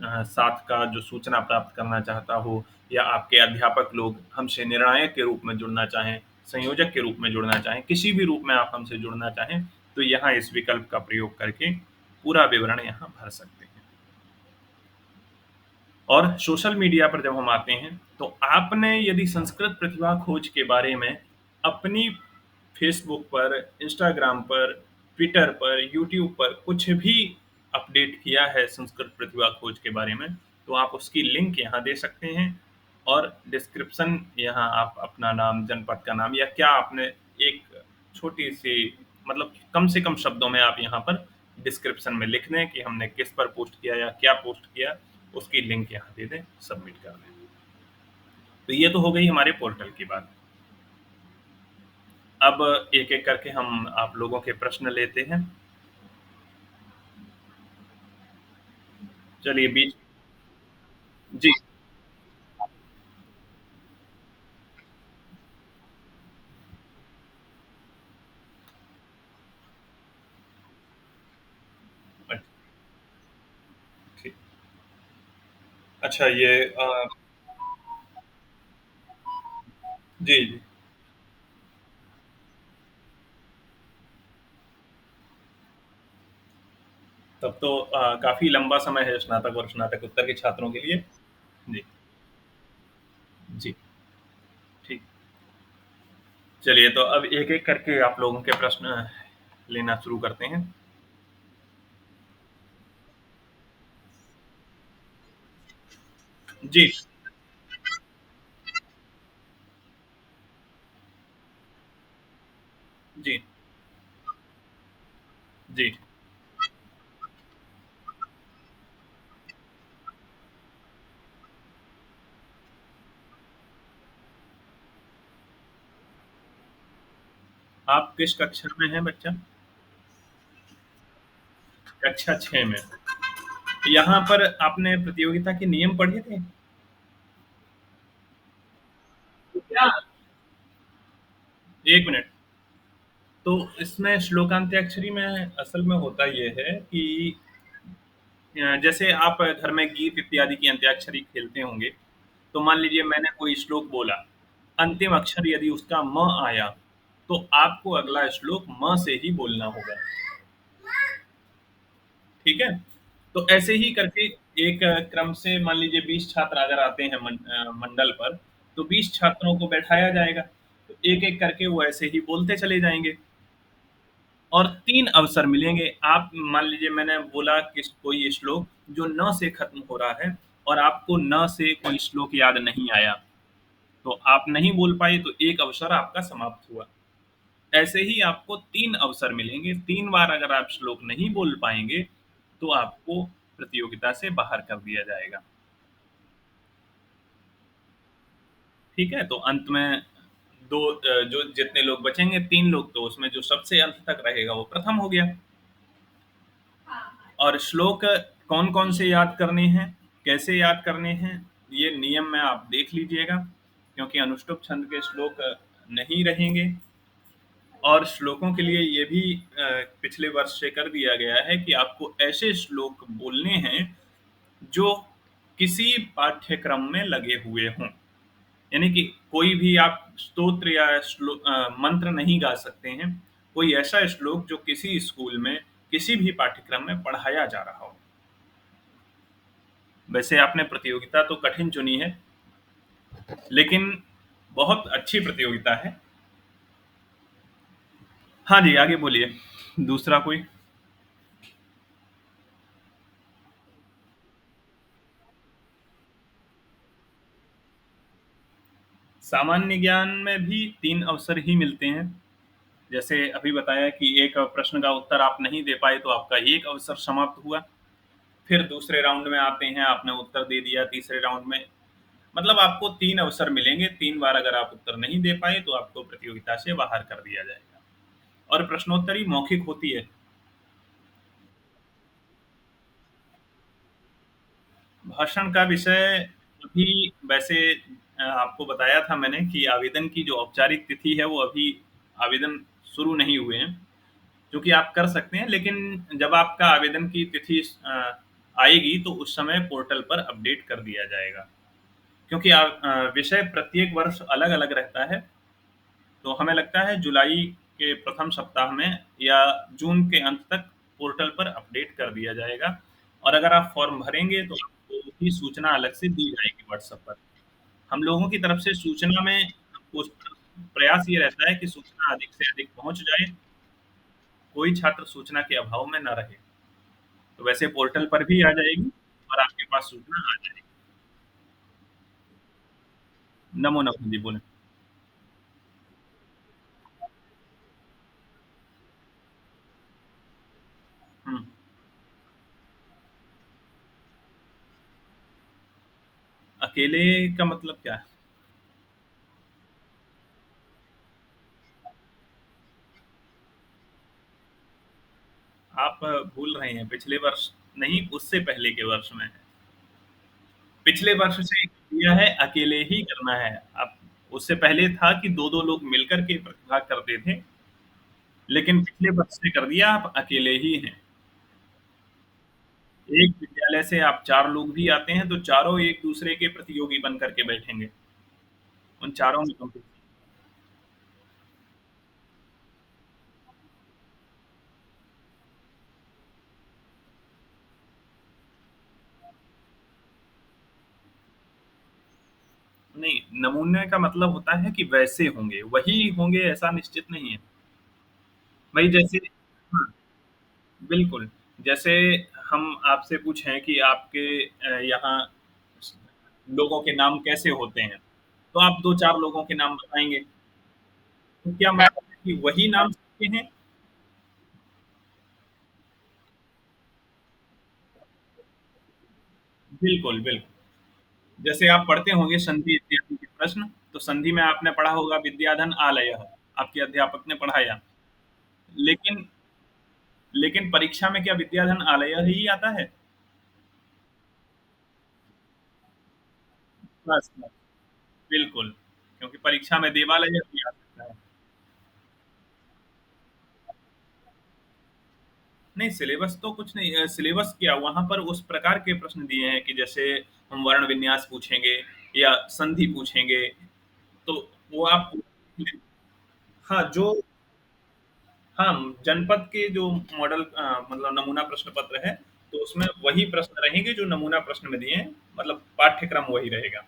साथ का जो सूचना प्राप्त करना चाहता हो, या आपके अध्यापक लोग हमसे निर्णायक के रूप में जुड़ना चाहें, संयोजक के रूप में जुड़ना चाहें, किसी भी रूप में आप हमसे जुड़ना चाहें, तो यहाँ इस विकल्प का प्रयोग करके पूरा विवरण यहाँ भर सकते हैं। और सोशल मीडिया पर जब हम आते हैं, तो आपने यदि संस्कृत प्रतिभा खोज के बारे में अपनी फेसबुक पर, इंस्टाग्राम पर, ट्विटर पर, यूट्यूब पर कुछ भी अपडेट किया है संस्कृत प्रतिभा खोज के बारे में, तो आप उसकी लिंक यहाँ दे सकते हैं। और डिस्क्रिप्शन यहाँ आप अपना नाम, जनपद का नाम, या क्या आपने एक छोटी-सी, मतलब कम से कम शब्दों में आप यहाँ पर डिस्क्रिप्शन में लिख दें कि हमने किस पर पोस्ट किया या क्या पोस्ट किया, उसकी लिंक यहाँ दे दें, सबमिट कर दें। तो ये तो हो गई हमारे पोर्टल की बात। अब एक-एक करके हम आप लोगों के प्रश्न लेते हैं। चलिए बीच जी, अच्छा, ठीक। अच्छा ये जी, जी। तब तो काफ़ी लंबा समय है स्नातक और स्नातकोत्तर के छात्रों के लिए। जी, जी, ठीक। चलिए तो अब एक-एक करके आप लोगों के प्रश्न लेना शुरू करते हैं। जी, जी, जी। आप किस कक्षा में हैं बच्चा? कक्षा 6 में। यहाँ पर आपने प्रतियोगिता के नियम पढ़े थे? क्या? 1 मिनट। तो इसमें श्लोकांत्याक्षरी में असल में होता ये है कि जैसे आप घर में गीत इत्यादि की अंत्याक्षरी खेलते होंगे, तो मान लीजिए मैंने कोई श्लोक बोला, अंतिम अक्षर यदि उसका म आया, तो आपको अगला श्लोक म से ही बोलना होगा। ठीक है? तो ऐसे ही करके एक क्रम से मान लीजिए 20 छात्र अगर आते हैं मंडल पर, तो 20 छात्रों को बैठाया जाएगा। तो एक-एक करके वो ऐसे ही बोलते चले जाएँगे। और 3 अवसर मिलेंगे। आप मान लीजिए मैंने बोला कि कोई श्लोक जो न से खत्म हो रहा है, और आपको न से कोई श्लोक याद नहीं आया, तो आप नहीं बोल पाए, तो 1 अवसर आपका समाप्त हुआ। ऐसे ही आपको 3 अवसर मिलेंगे, 3 बार अगर आप श्लोक नहीं बोल पाएँगे, तो आपको प्रतियोगिता से बाहर कर दिया जाएगा। ठीक है? तो अंत में 2 जो जितने लोग बचेंगे 3 लोग, तो उसमें जो सबसे अंत तक रहेगा वो प्रथम हो गया। और श्लोक कौन-कौन से याद करने हैं, कैसे याद करने हैं, ये नियम में आप देख लीजिएगा, क्योंकि अनुष्टुप छंद के श्लोक नहीं रहेंगे। और श्लोकों के लिए ये भी पिछले वर्ष से कर दिया गया है कि आपको ऐसे श्लोक बोलने हैं, जो किसी पाठ्यक्रम में लगे हुए हों। यानी कि कोई भी आप स्तोत्र या मंत्र नहीं गा सकते हैं। कोई ऐसा श्लोक जो किसी स्कूल में, किसी भी पाठ्यक्रम में पढ़ाया जा रहा हो। वैसे आपने प्रतियोगिता तो कठिन चुनी है, लेकिन बहुत अच्छी प्रतियोगिता है। हाँ जी, आगे बोलिए। दूसरा कोई? सामान्य ज्ञान में भी 3 अवसर ही मिलते हैं। जैसे अभी बताया कि एक प्रश्न का उत्तर आप नहीं दे पाए, तो आपका 1 अवसर समाप्त हुआ। फिर दूसरे राउंड में आते हैं, आपने उत्तर दे दिया, तीसरे राउंड में मतलब आपको 3 अवसर मिलेंगे, 3 बार अगर आप उत्तर नहीं दे पाए तो आपको प्रतियोगिता से बाहर कर दिया जाएगा। और प्रश्नोत्तरी मौखिक होती है। भाषण का विषय अभी वैसे आपको बताया था मैंने कि आवेदन की जो औपचारिक तिथि है वो अभी आवेदन शुरू नहीं हुए हैं, जो कि आप कर सकते हैं, लेकिन जब आपका आवेदन की तिथि आएगी तो उस समय पोर्टल पर अपडेट कर दिया जाएगा। क्योंकि विषय प्रत्येक वर्ष अलग-अलग रहता है, तो हमें लगता है जुलाई के प्रथम सप्ताह में या जून के अंत तक पोर्टल पर अपडेट कर दिया जाएगा। और अगर आप फॉर्म भरेंगे तो आपको उसकी सूचना अलग से दी जाएगी व्हाट्सएप पर। हम लोगों की तरफ से सूचना में कोश प्रयास ये रहता है कि सूचना अधिक से अधिक पहुँच जाए, कोई छात्र सूचना के अभाव में ना रहे। तो वैसे पोर्टल पर भी आ जाएगी और आपके पास सूचना आ जाएगी। नमो नमः जी, बोलें। हुँ। अकेले का मतलब क्या है? आप भूल रहे हैं, पिछले वर्ष नहीं, उससे पहले के वर्ष में है। पिछले वर्ष से दिया है, अकेले ही करना है। आप उससे पहले था कि 2-2 लोग मिलकर के प्रतिभाग करते थे, लेकिन पिछले वर्ष से कर दिया आप अकेले ही हैं। एक विद्यालय से आप 4 लोग भी आते हैं, तो चारों एक-दूसरे के प्रतियोगी बन कर के बैठेंगे। उन चारों में कॉम्पिटिशन। नहीं, नमूने का मतलब होता है कि वैसे होंगे, वही होंगे ऐसा निश्चित नहीं है। वही जैसे हाँ, बिल्कुल। जैसे हम आपसे पूछें कि आपके यहाँ लोगों के नाम कैसे होते हैं? तो आप 2-4 लोगों के नाम बताएँगे। तो क्या मतलब है कि वही नाम सबके हैं? बिल्कुल, बिल्कुल। जैसे आप पढ़ते होंगे संधि इत्यादि के प्रश्न, तो संधि में आपने पढ़ा होगा विद्याधन आलयः, आपके अध्यापक ने पढ़ाया। लेकिन लेकिन परीक्षा में क्या विद्याधन आलयः ही आता है? बस, बस। बिल्कुल, क्योंकि परीक्षा में देवालयः भी आ सकता है। नहीं, सिलेबस तो कुछ नहीं सिलेबस क्या वहाँ पर उस प्रकार के प्रश्न दिए हैं कि जैसे हम वर्ण विन्यास पूछेंगे या संधि पूछेंगे, तो वो आप हाँ, जो हाँ, जनपद के जो मॉडल मतलब नमूना प्रश्न पत्र है, तो उसमें वही प्रश्न रहेंगे जो नमूना प्रश्न में दिए हैं, मतलब पाठ्यक्रम वही रहेगा।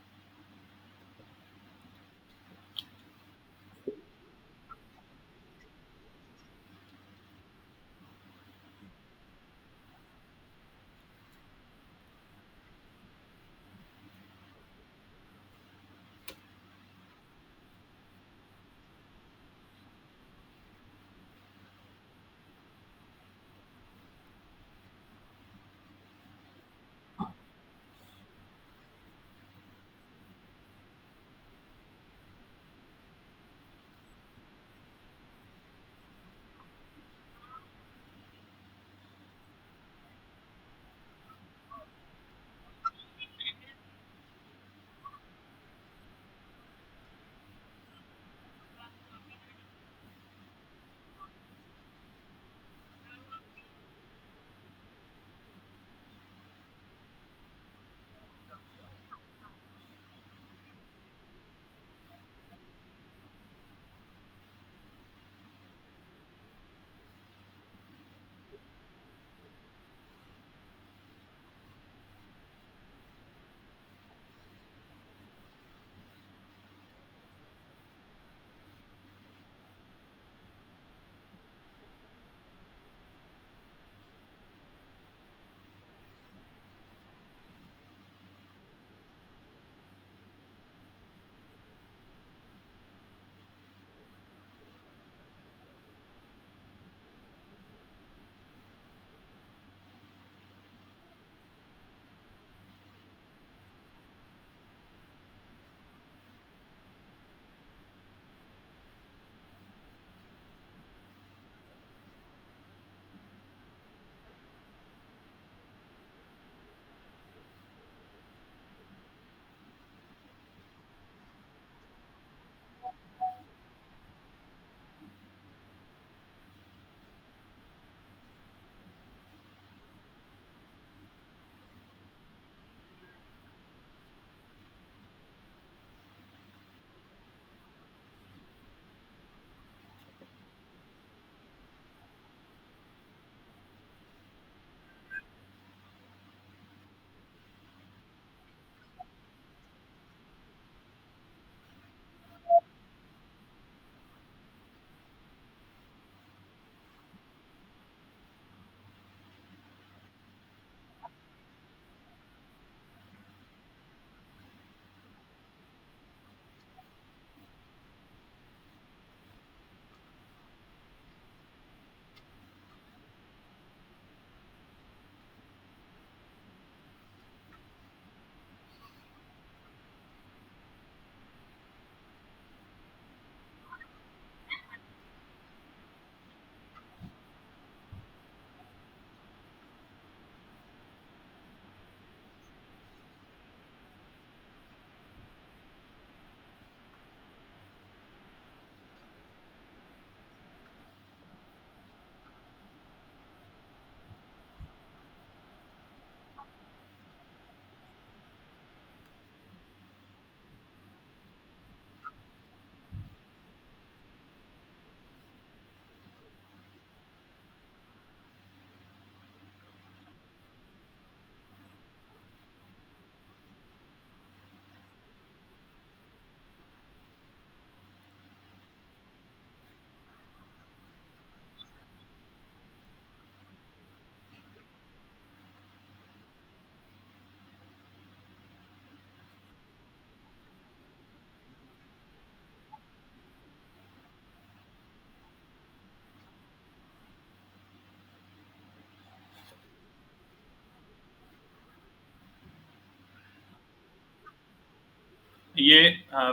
ये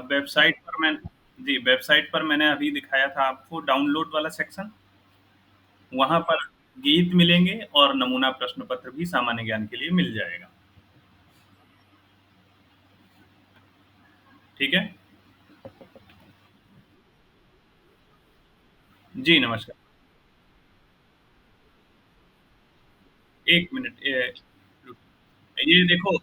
वेबसाइट पर मैं जी, वेबसाइट पर मैंने अभी दिखाया था आपको डाउनलोड वाला सेक्शन, वहाँ पर गीत मिलेंगे और नमूना प्रश्न पत्र भी सामान्य ज्ञान के लिए मिल जाएगा। ठीक है? जी, नमस्कार। 1 मिनट ये देखो।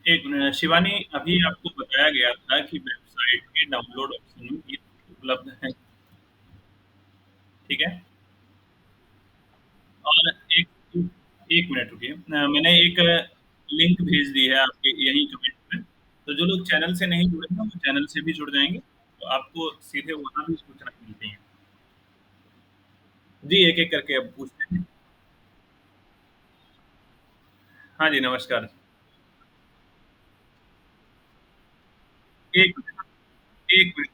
एक मिनट शिवानी, अभी आपको बताया गया था कि वेबसाइट के डाउनलोड ऑप्शन में गीत उपलब्ध है। ठीक है? और एक एक मिनट रुकिए। मैंने एक लिंक भेज दी है आपके यहीं कमेंट में। तो जो लोग चैनल से नहीं जुड़े हैं, वो चैनल से भी जुड़ जाएँगे। तो आपको सीधे वहाँ भी सूचना मिलती है। जी, एक-एक करके अब पूछते हैं। हाँ जी, नमस्कार। 1 मिनट, 1 मिनट।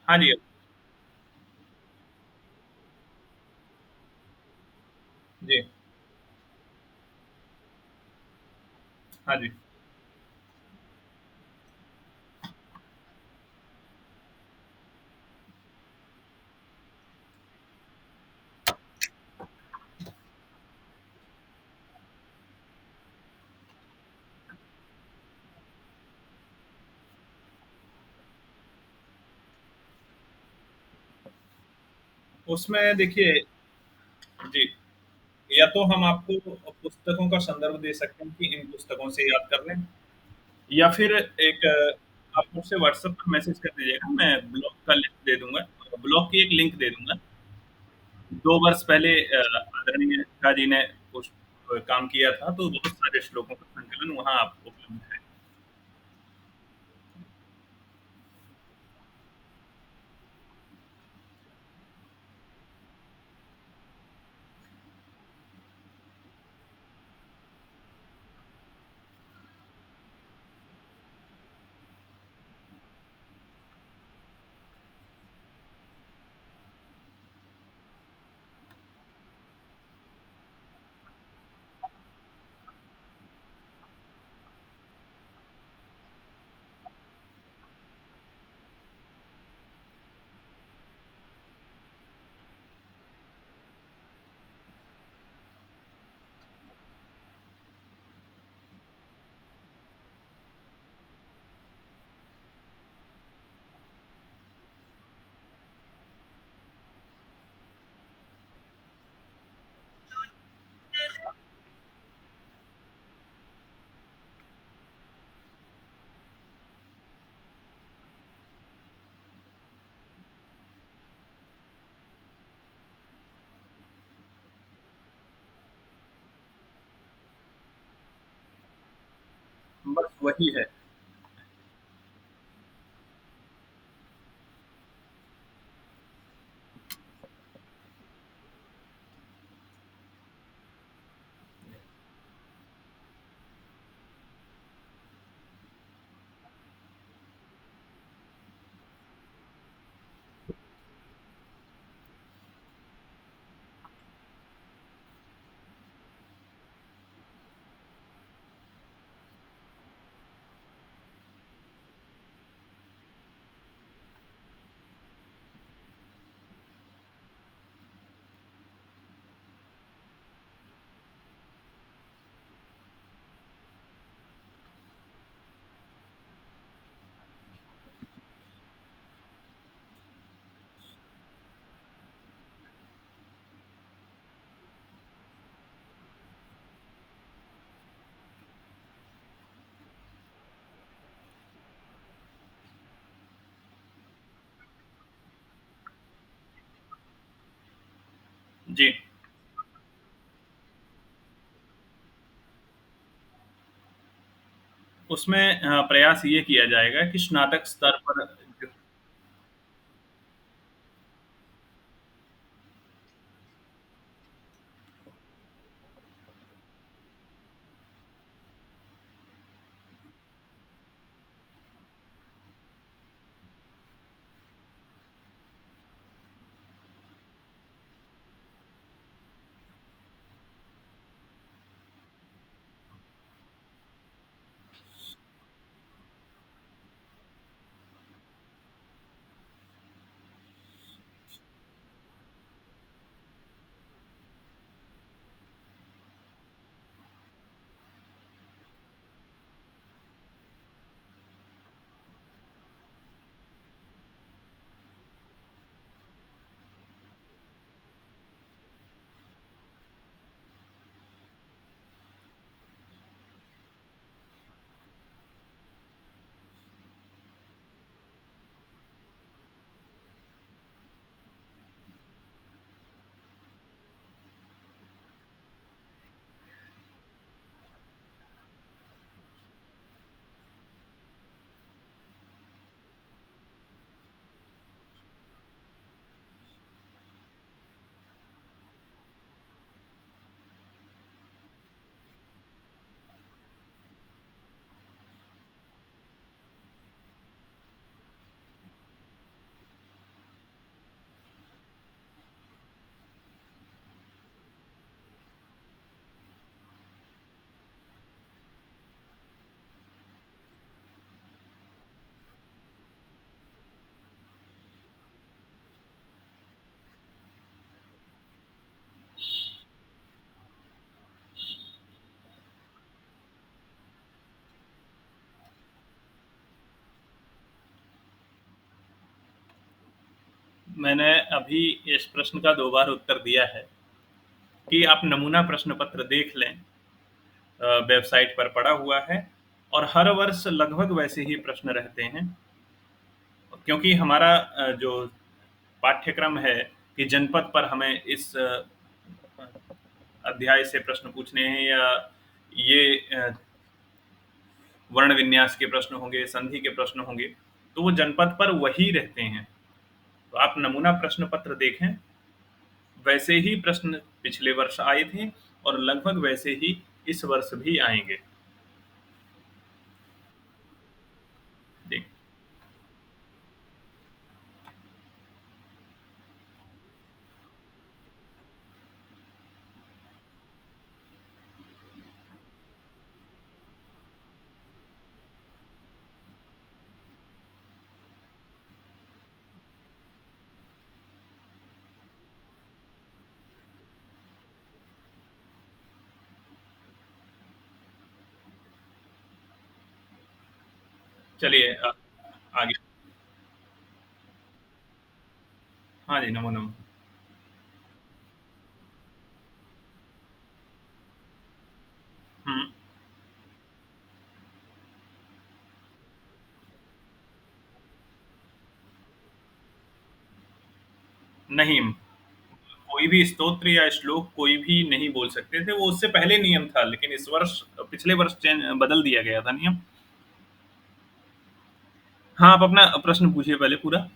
हाँ जी, जी। हाँ जी। उसमें देखिए जी, या तो हम आपको पुस्तकों का संदर्भ दे सकते हैं कि इन पुस्तकों से याद कर लें, या फिर एक आप मुझसे व्हाट्सएप पर मैसेज कर दीजिएगा, मैं ब्लॉग का लिंक दे दूँगा, ब्लॉग की एक लिंक दे दूँगा। 2 वर्ष पहले आदरणीय शाह जी ने उस काम किया था, तो बहुत सारे श्लोकों का संकलन वहाँ आपको उपलब्ध है। वही है। जी। उसमें प्रयास ये किया जाएगा कि स्नातक स्तर पर जो मैंने अभी इस प्रश्न का 2 बार उत्तर दिया है कि आप नमूना प्रश्न पत्र देख लें। वेबसाइट पर पड़ा हुआ है और हर वर्ष लगभग वैसे ही प्रश्न रहते हैं। क्योंकि हमारा जो पाठ्यक्रम है कि जनपद पर हमें इस अध्याय से प्रश्न पूछने हैं या ये वर्ण विन्यास के प्रश्न होंगे, संधि के प्रश्न होंगे, तो वो जनपद पर वही रहते हैं। तो आप नमूना प्रश्न पत्र देखें, वैसे ही प्रश्न पिछले वर्ष आए थे और लगभग वैसे ही इस वर्ष भी आएंगे। जी। चलिए आगे। हाँ जी, नमो नमो। हम्म। नहीं, कोई भी स्तोत्र या श्लोक कोई भी नहीं बोल सकते थे, वो उससे पहले नियम था, लेकिन इस वर्ष पिछले वर्ष चेंज बदल दिया गया था नियम। हाँ, आप अपना प्रश्न पूछिए पहले पूरा।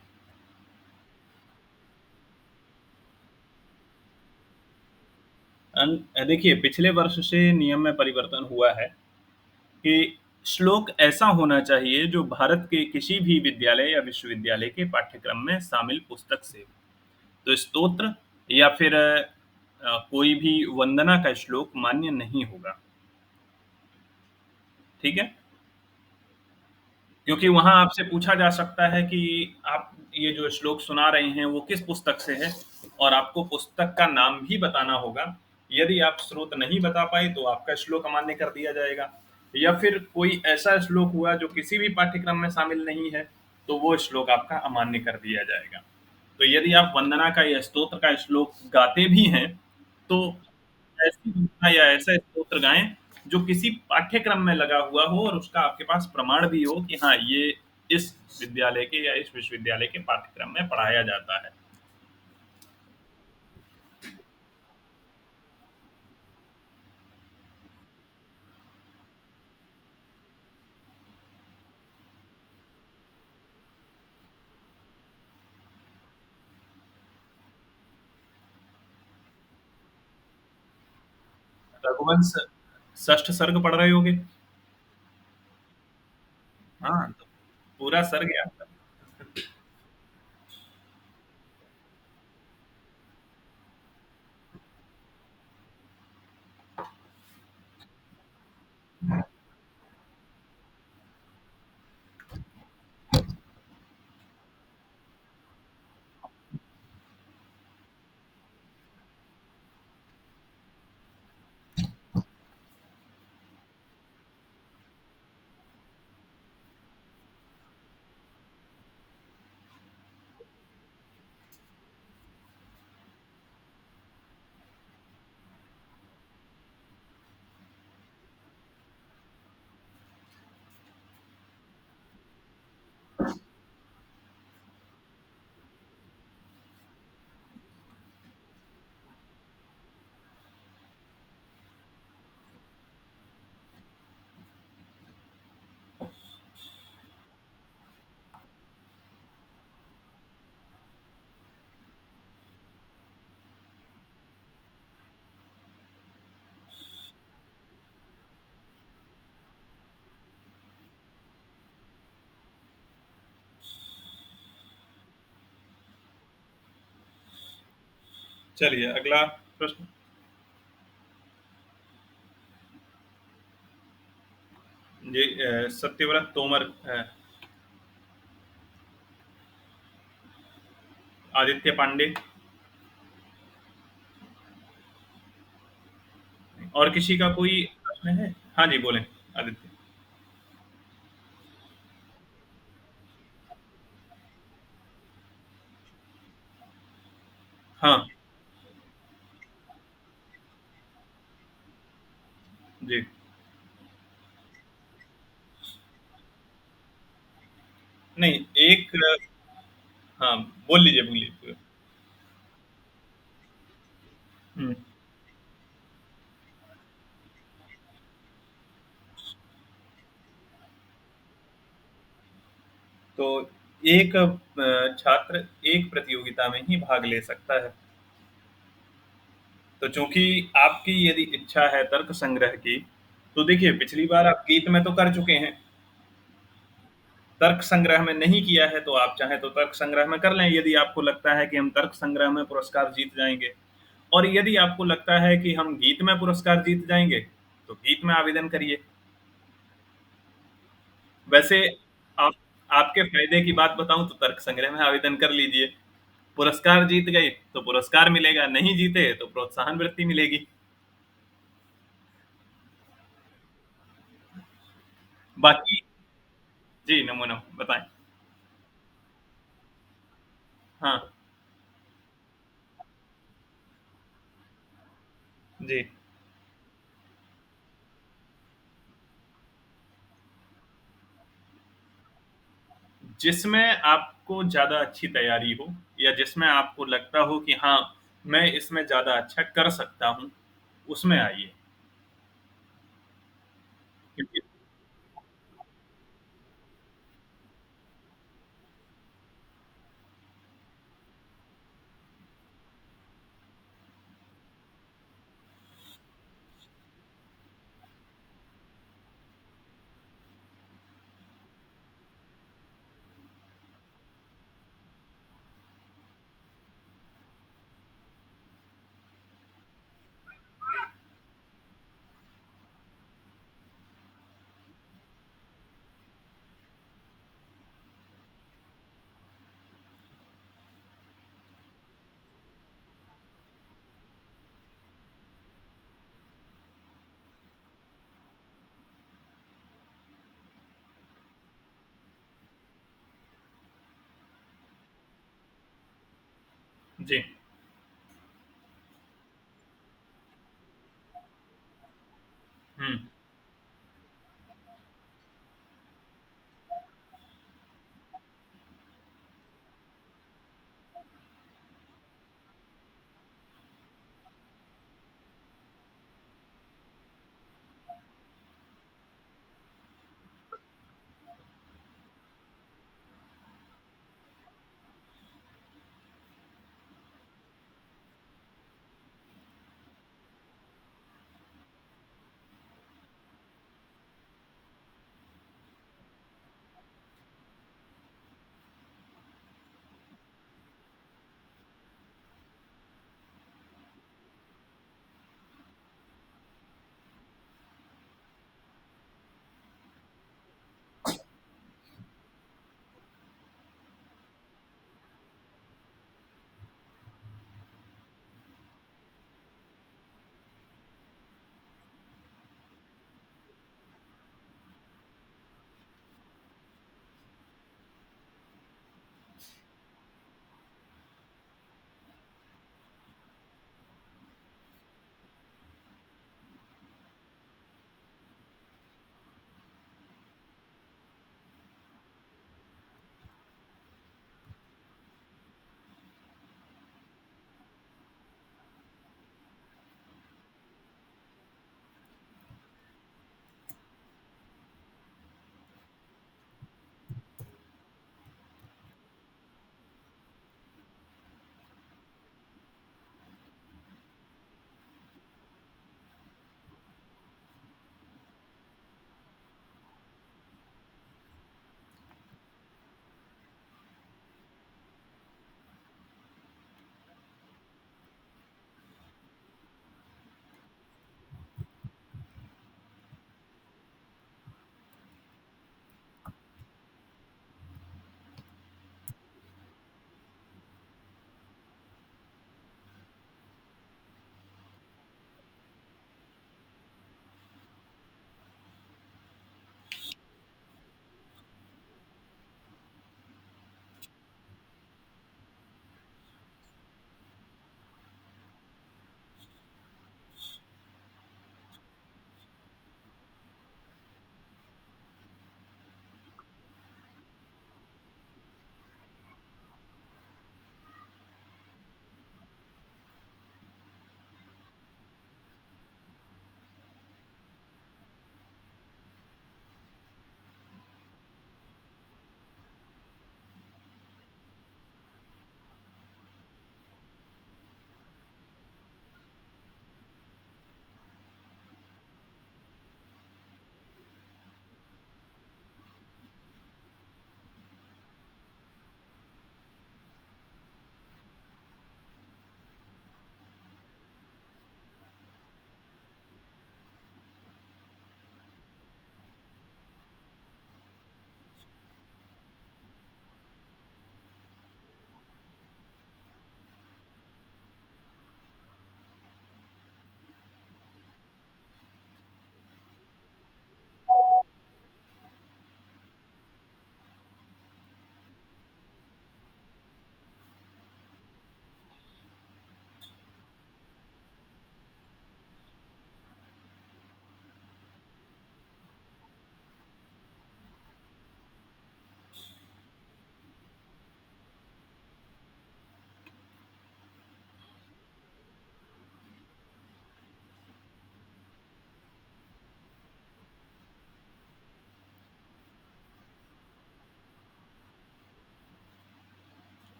देखिए, पिछले वर्ष से नियम में परिवर्तन हुआ है कि श्लोक ऐसा होना चाहिए जो भारत के किसी भी विद्यालय या विश्वविद्यालय के पाठ्यक्रम में शामिल पुस्तक से हो। तो स्तोत्र या फिर कोई भी वंदना का श्लोक मान्य नहीं होगा, ठीक है? क्योंकि वहाँ आपसे पूछा जा सकता है कि आप ये जो श्लोक सुना रहे हैं, वो किस पुस्तक से है और आपको पुस्तक का नाम भी बताना होगा। यदि आप स्रोत नहीं बता पाए, तो आपका श्लोक अमान्य कर दिया जाएगा। या फिर कोई ऐसा श्लोक हुआ जो किसी भी पाठ्यक्रम में शामिल नहीं है, तो वो श्लोक आपका अमान्य कर दिया जाएगा। तो यदि आप वंदना का या स्तोत्र का श्लोक गाते भी हैं, तो ऐसी वंदना या ऐसा स्तोत्र गाएँ जो किसी पाठ्यक्रम में लगा हुआ हो और उसका आपके पास प्रमाण भी हो कि हाँ, ये इस विद्यालय के या इस विश्वविद्यालय के पाठ्यक्रम में पढ़ाया जाता है। रघुवंश षष्ठ सर्ग पढ़ रहे होगे? हाँ, तो पूरा सर्ग याद था। चलिए अगला प्रश्न। जी, सत्यव्रत तोमर, आदित्य पांडे, और किसी का कोई प्रश्न है? हाँ जी, बोलें आदित्य। हाँ जी। नहीं, एक, हाँ, बोल लीजिए, बोलिए। हम्म, तो एक छात्र एक प्रतियोगिता में ही भाग ले सकता है। तो चूंकि आपकी यदि इच्छा है तर्क संग्रह की, तो देखिए, पिछली बार आप गीत में तो कर चुके हैं, तर्क संग्रह में नहीं किया है, तो आप चाहें तो तर्क संग्रह में कर लें, यदि आपको लगता है कि हम तर्क संग्रह में पुरस्कार जीत जाएंगे। और यदि आपको लगता है कि हम गीत में पुरस्कार जीत जाएंगे, तो गीत में आवेदन करिए। वैसे आप, आपके फायदे की बात बताऊं तो तर्क संग्रह में आवेदन कर लीजिए। पुरस्कार जीत गए तो पुरस्कार मिलेगा, नहीं जीते तो प्रोत्साहन वृत्ति मिलेगी। बाकी, जी, नमो नमो, बताएं। हाँ जी। जिसमें आपको ज़्यादा अच्छी तैयारी हो, या जिसमें आपको लगता हो कि हाँ, मैं इसमें ज़्यादा अच्छा कर सकता हूँ, उसमें आइए। क्योंकि जी। हुँ।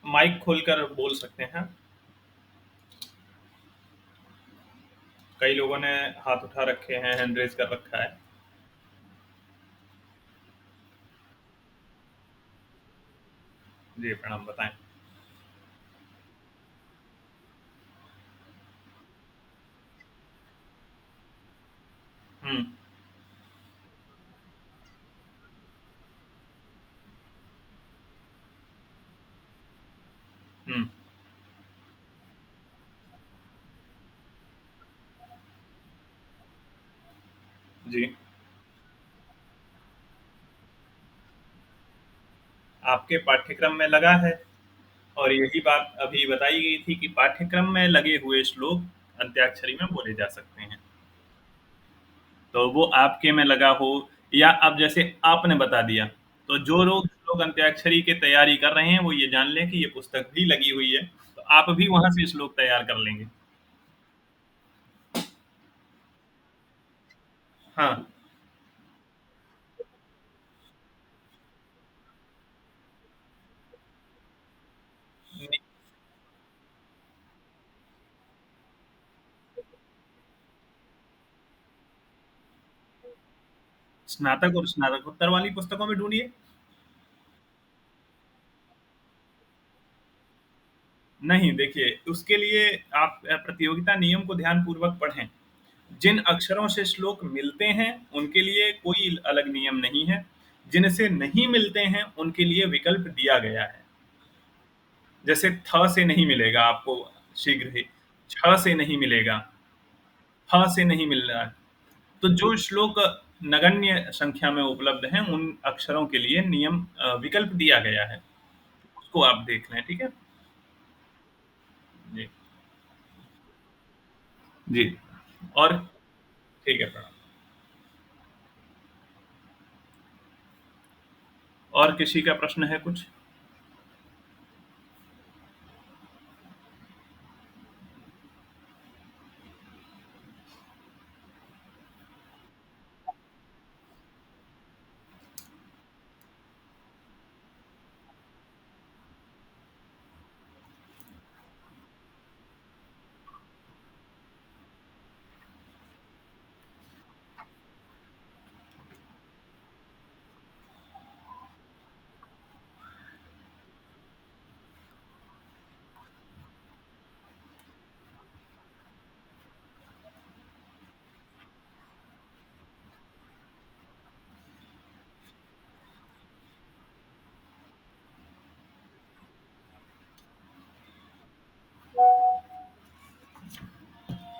माइक खोलकर बोल सकते हैं। कई लोगों ने हाथ उठा रखे हैं, हैंड रेज़ कर रखा है। जी, प्रणाम, बताएँ। हुँ। हुँ। जी। आपके पाठ्यक्रम में लगा है और यही बात अभी बताई गई थी कि पाठ्यक्रम में लगे हुए श्लोक अंत्याक्षरी में बोले जा सकते हैं। तो वो आपके में लगा हो या अब जैसे आपने बता दिया, तो जो लोग अंत्याक्षरी की तैयारी कर रहे हैं, वो ये जान लें कि ये पुस्तक भी लगी हुई है, तो आप भी वहाँ से श्लोक तैयार कर लेंगे। हाँ, नि स्नातक और स्नातकोत्तर वाली पुस्तकों में ढूँढिए। नहीं, देखिए, उसके लिए आप प्रतियोगिता नियम को ध्यानपूर्वक पढ़ें। जिन अक्षरों से श्लोक मिलते हैं, उनके लिए कोई अलग नियम नहीं है। जिनसे नहीं मिलते हैं, उनके लिए विकल्प दिया गया है। जैसे थ से नहीं मिलेगा आपको शीघ्र ही, छ से नहीं मिलेगा, फ से नहीं मिल रहा है। तो जो श्लोक नगण्य संख्या में उपलब्ध हैं, उन अक्षरों के लिए विकल्प दिया गया है। उसको आप देख लें, ठीक है? जी, जी। और ठीक है, प्रणाम। और किसी का प्रश्न है कुछ?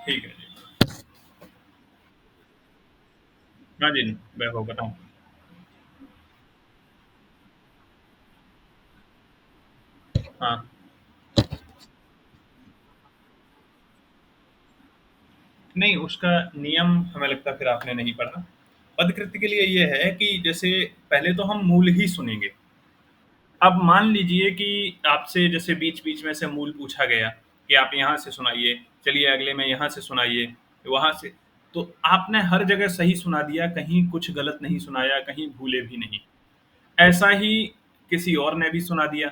ठीक है जी। हाँ जी, मैं वो बताऊँ। हाँ, नहीं उसका नियम हमें लगता है फिर आपने नहीं पढ़ा। पदकृत्य के लिए ये है कि जैसे पहले तो हम मूल ही सुनेंगे। अब मान लीजिए कि आपसे जैसे बीच-बीच में से मूल पूछा गया कि आप यहाँ से सुनाइए, चलिए अगले में यहाँ से सुनाइए, वहाँ से तो आपने हर जगह सही सुना दिया, कहीं कुछ गलत नहीं सुनाया, कहीं भूले भी नहीं। ऐसा ही किसी और ने भी सुना दिया।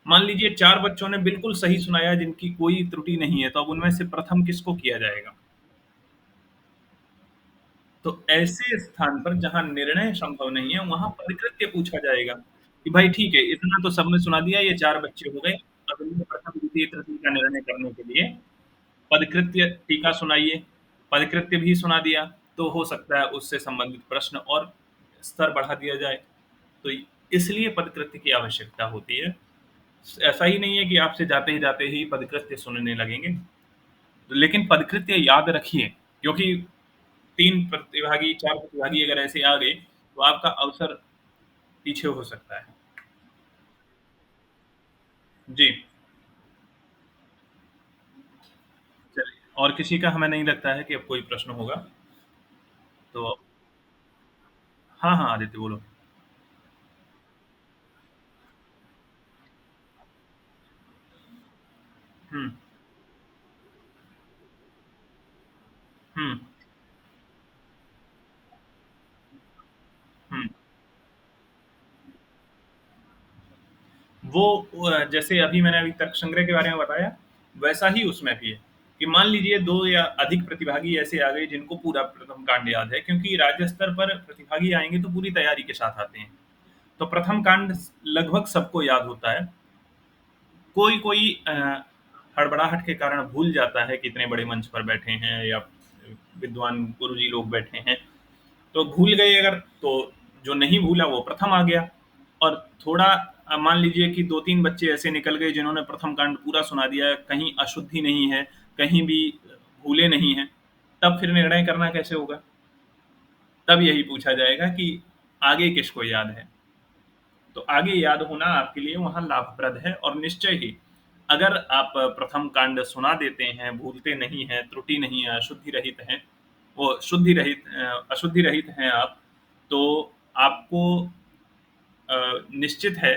मान लीजिए 4 बच्चों ने बिल्कुल सही सुनाया जिनकी कोई त्रुटि नहीं है, तो अब उनमें से प्रथम किसको किया जाएगा? तो ऐसे स्थान पर जहाँ निर्णय संभव नहीं है, वहाँ परिकृत्य पूछा जाएगा, कि भाई ठीक है, इतना तो सबने सुना दिया, ये 4 बच्चे हो गए, अब इनमें प्रथम, द्वितीय, तृतीय का निर्णय करने के लिए पदकृत्य टीका सुनाइए। पदकृत्य भी सुना दिया, तो हो सकता है उससे संबंधित प्रश्न और स्तर बढ़ा दिया जाए। तो इसलिए पदकृत्य की आवश्यकता होती है। ऐसा ही नहीं है कि आपसे जाते ही पदकृत्य सुनने लगेंगे। लेकिन पदकृत्य याद रखिए, क्योंकि 3 प्रतिभागी, 4 प्रतिभागी अगर ऐसे आ गए, तो आपका अवसर पीछे हो सकता है। जी, चलिए और किसी का हमें नहीं लगता है कि अब कोई प्रश्न होगा, तो हाँ, हाँ, आदित्य बोलो। हुँ, हुँ, हुँ। वो जैसे अभी मैंने अभी तर्क संग्रह के बारे में बताया, वैसा ही उसमें भी है, कि मान लीजिए 2 या अधिक प्रतिभागी ऐसे आ गए जिनको पूरा प्रथम कांड याद है, क्योंकि राज्य स्तर पर प्रतिभागी आएँगे तो पूरी तैयारी के साथ आते हैं। तो प्रथम कांड लगभग सबको याद होता है। कोई हड़बड़ाहट के कारण भूल जाता है कि इतने बड़े मंच पर बैठे हैं या विद्वान गुरुजी लोग बैठे हैं, तो भूल गए अगर, तो जो नहीं भूला वो प्रथम आ गया। और थोड़ा मान लीजिए कि 2-3 बच्चे ऐसे निकल गए जिन्होंने प्रथम कांड पूरा सुना दिया है, कहीं अशुद्धि नहीं है, कहीं भी भूले नहीं हैं, तब फिर निर्णय करना कैसे होगा? तब यही पूछा जाएगा कि आगे किसको याद है। तो आगे याद होना आपके लिए वहाँ लाभप्रद है और निश्चय ही अगर आप प्रथम कांड सुना देते हैं, भूलते नहीं हैं, त्रुटि नहीं है, अशुद्धि रहित हैं, वो शुद्धि रहित अशुद्धि रहित हैं आप, तो आपको निश्चित है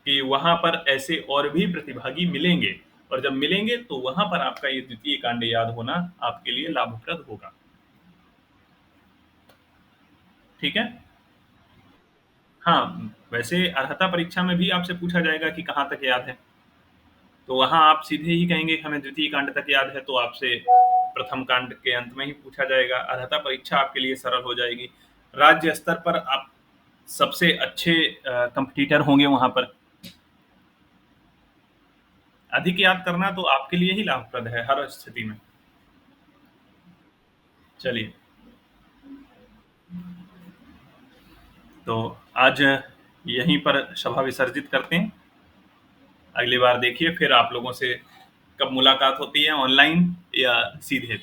कि वहाँ पर ऐसे और भी प्रतिभागी मिलेंगे और जब मिलेंगे तो वहाँ पर आपका ये द्वितीय कांड याद होना आपके लिए लाभप्रद होगा। ठीक है? हाँ, वैसे अर्हता परीक्षा में भी आपसे पूछा जाएगा कि कहाँ तक याद है। तो वहाँ आप सीधे ही कहेंगे कि हमें द्वितीय कांड तक याद है, तो आपसे प्रथम कांड के अंत में ही पूछा जाएगा। अर्हता परीक्षा आपके लिए सरल हो जाएगी। राज्य स्तर पर आप सबसे अच्छे कॉम्पिटिटर होंगे वहाँ पर। अधिक याद करना तो आपके लिए ही लाभप्रद है हर स्थिति में। चलिए, तो आज यहीं पर सभा विसर्जित करते हैं। अगली बार देखिए फिर आप लोगों से कब मुलाकात होती है, ऑनलाइन या सीधे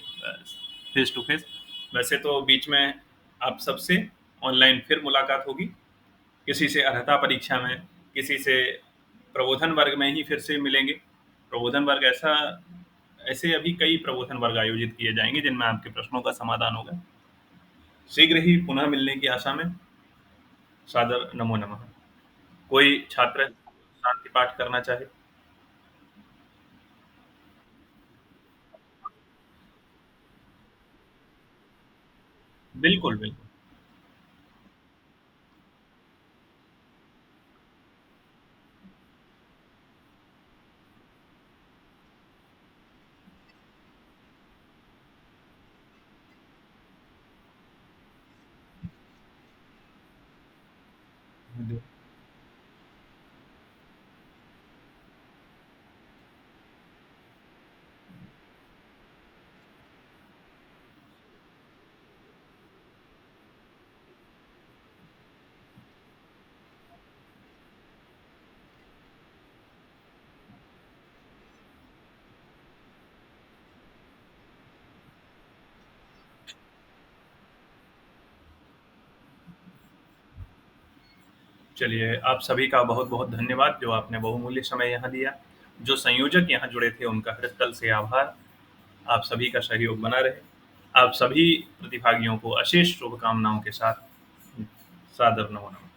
फेस टू फेस। वैसे तो बीच में आप सबसे ऑनलाइन फिर मुलाकात होगी, किसी से अर्हता परीक्षा में, किसी से प्रबोधन वर्ग में ही फिर से मिलेंगे। प्रबोधन वर्ग ऐसे अभी कई प्रबोधन वर्ग आयोजित किए जाएंगे जिनमें आपके प्रश्नों का समाधान होगा। शीघ्र ही पुनः मिलने की आशा में सादर नमो नमः। कोई छात्र शांति पाठ करना चाहे? बिल्कुल, बिल्कुल। चलिए, आप सभी का बहुत-बहुत धन्यवाद जो आपने बहुमूल्य समय यहाँ दिया। जो संयोजक यहाँ जुड़े थे उनका हृदय से आभार। आप सभी का सहयोग बना रहे। आप सभी प्रतिभागियों को अशेष शुभकामनाओं के साथ सादर नमो नमः।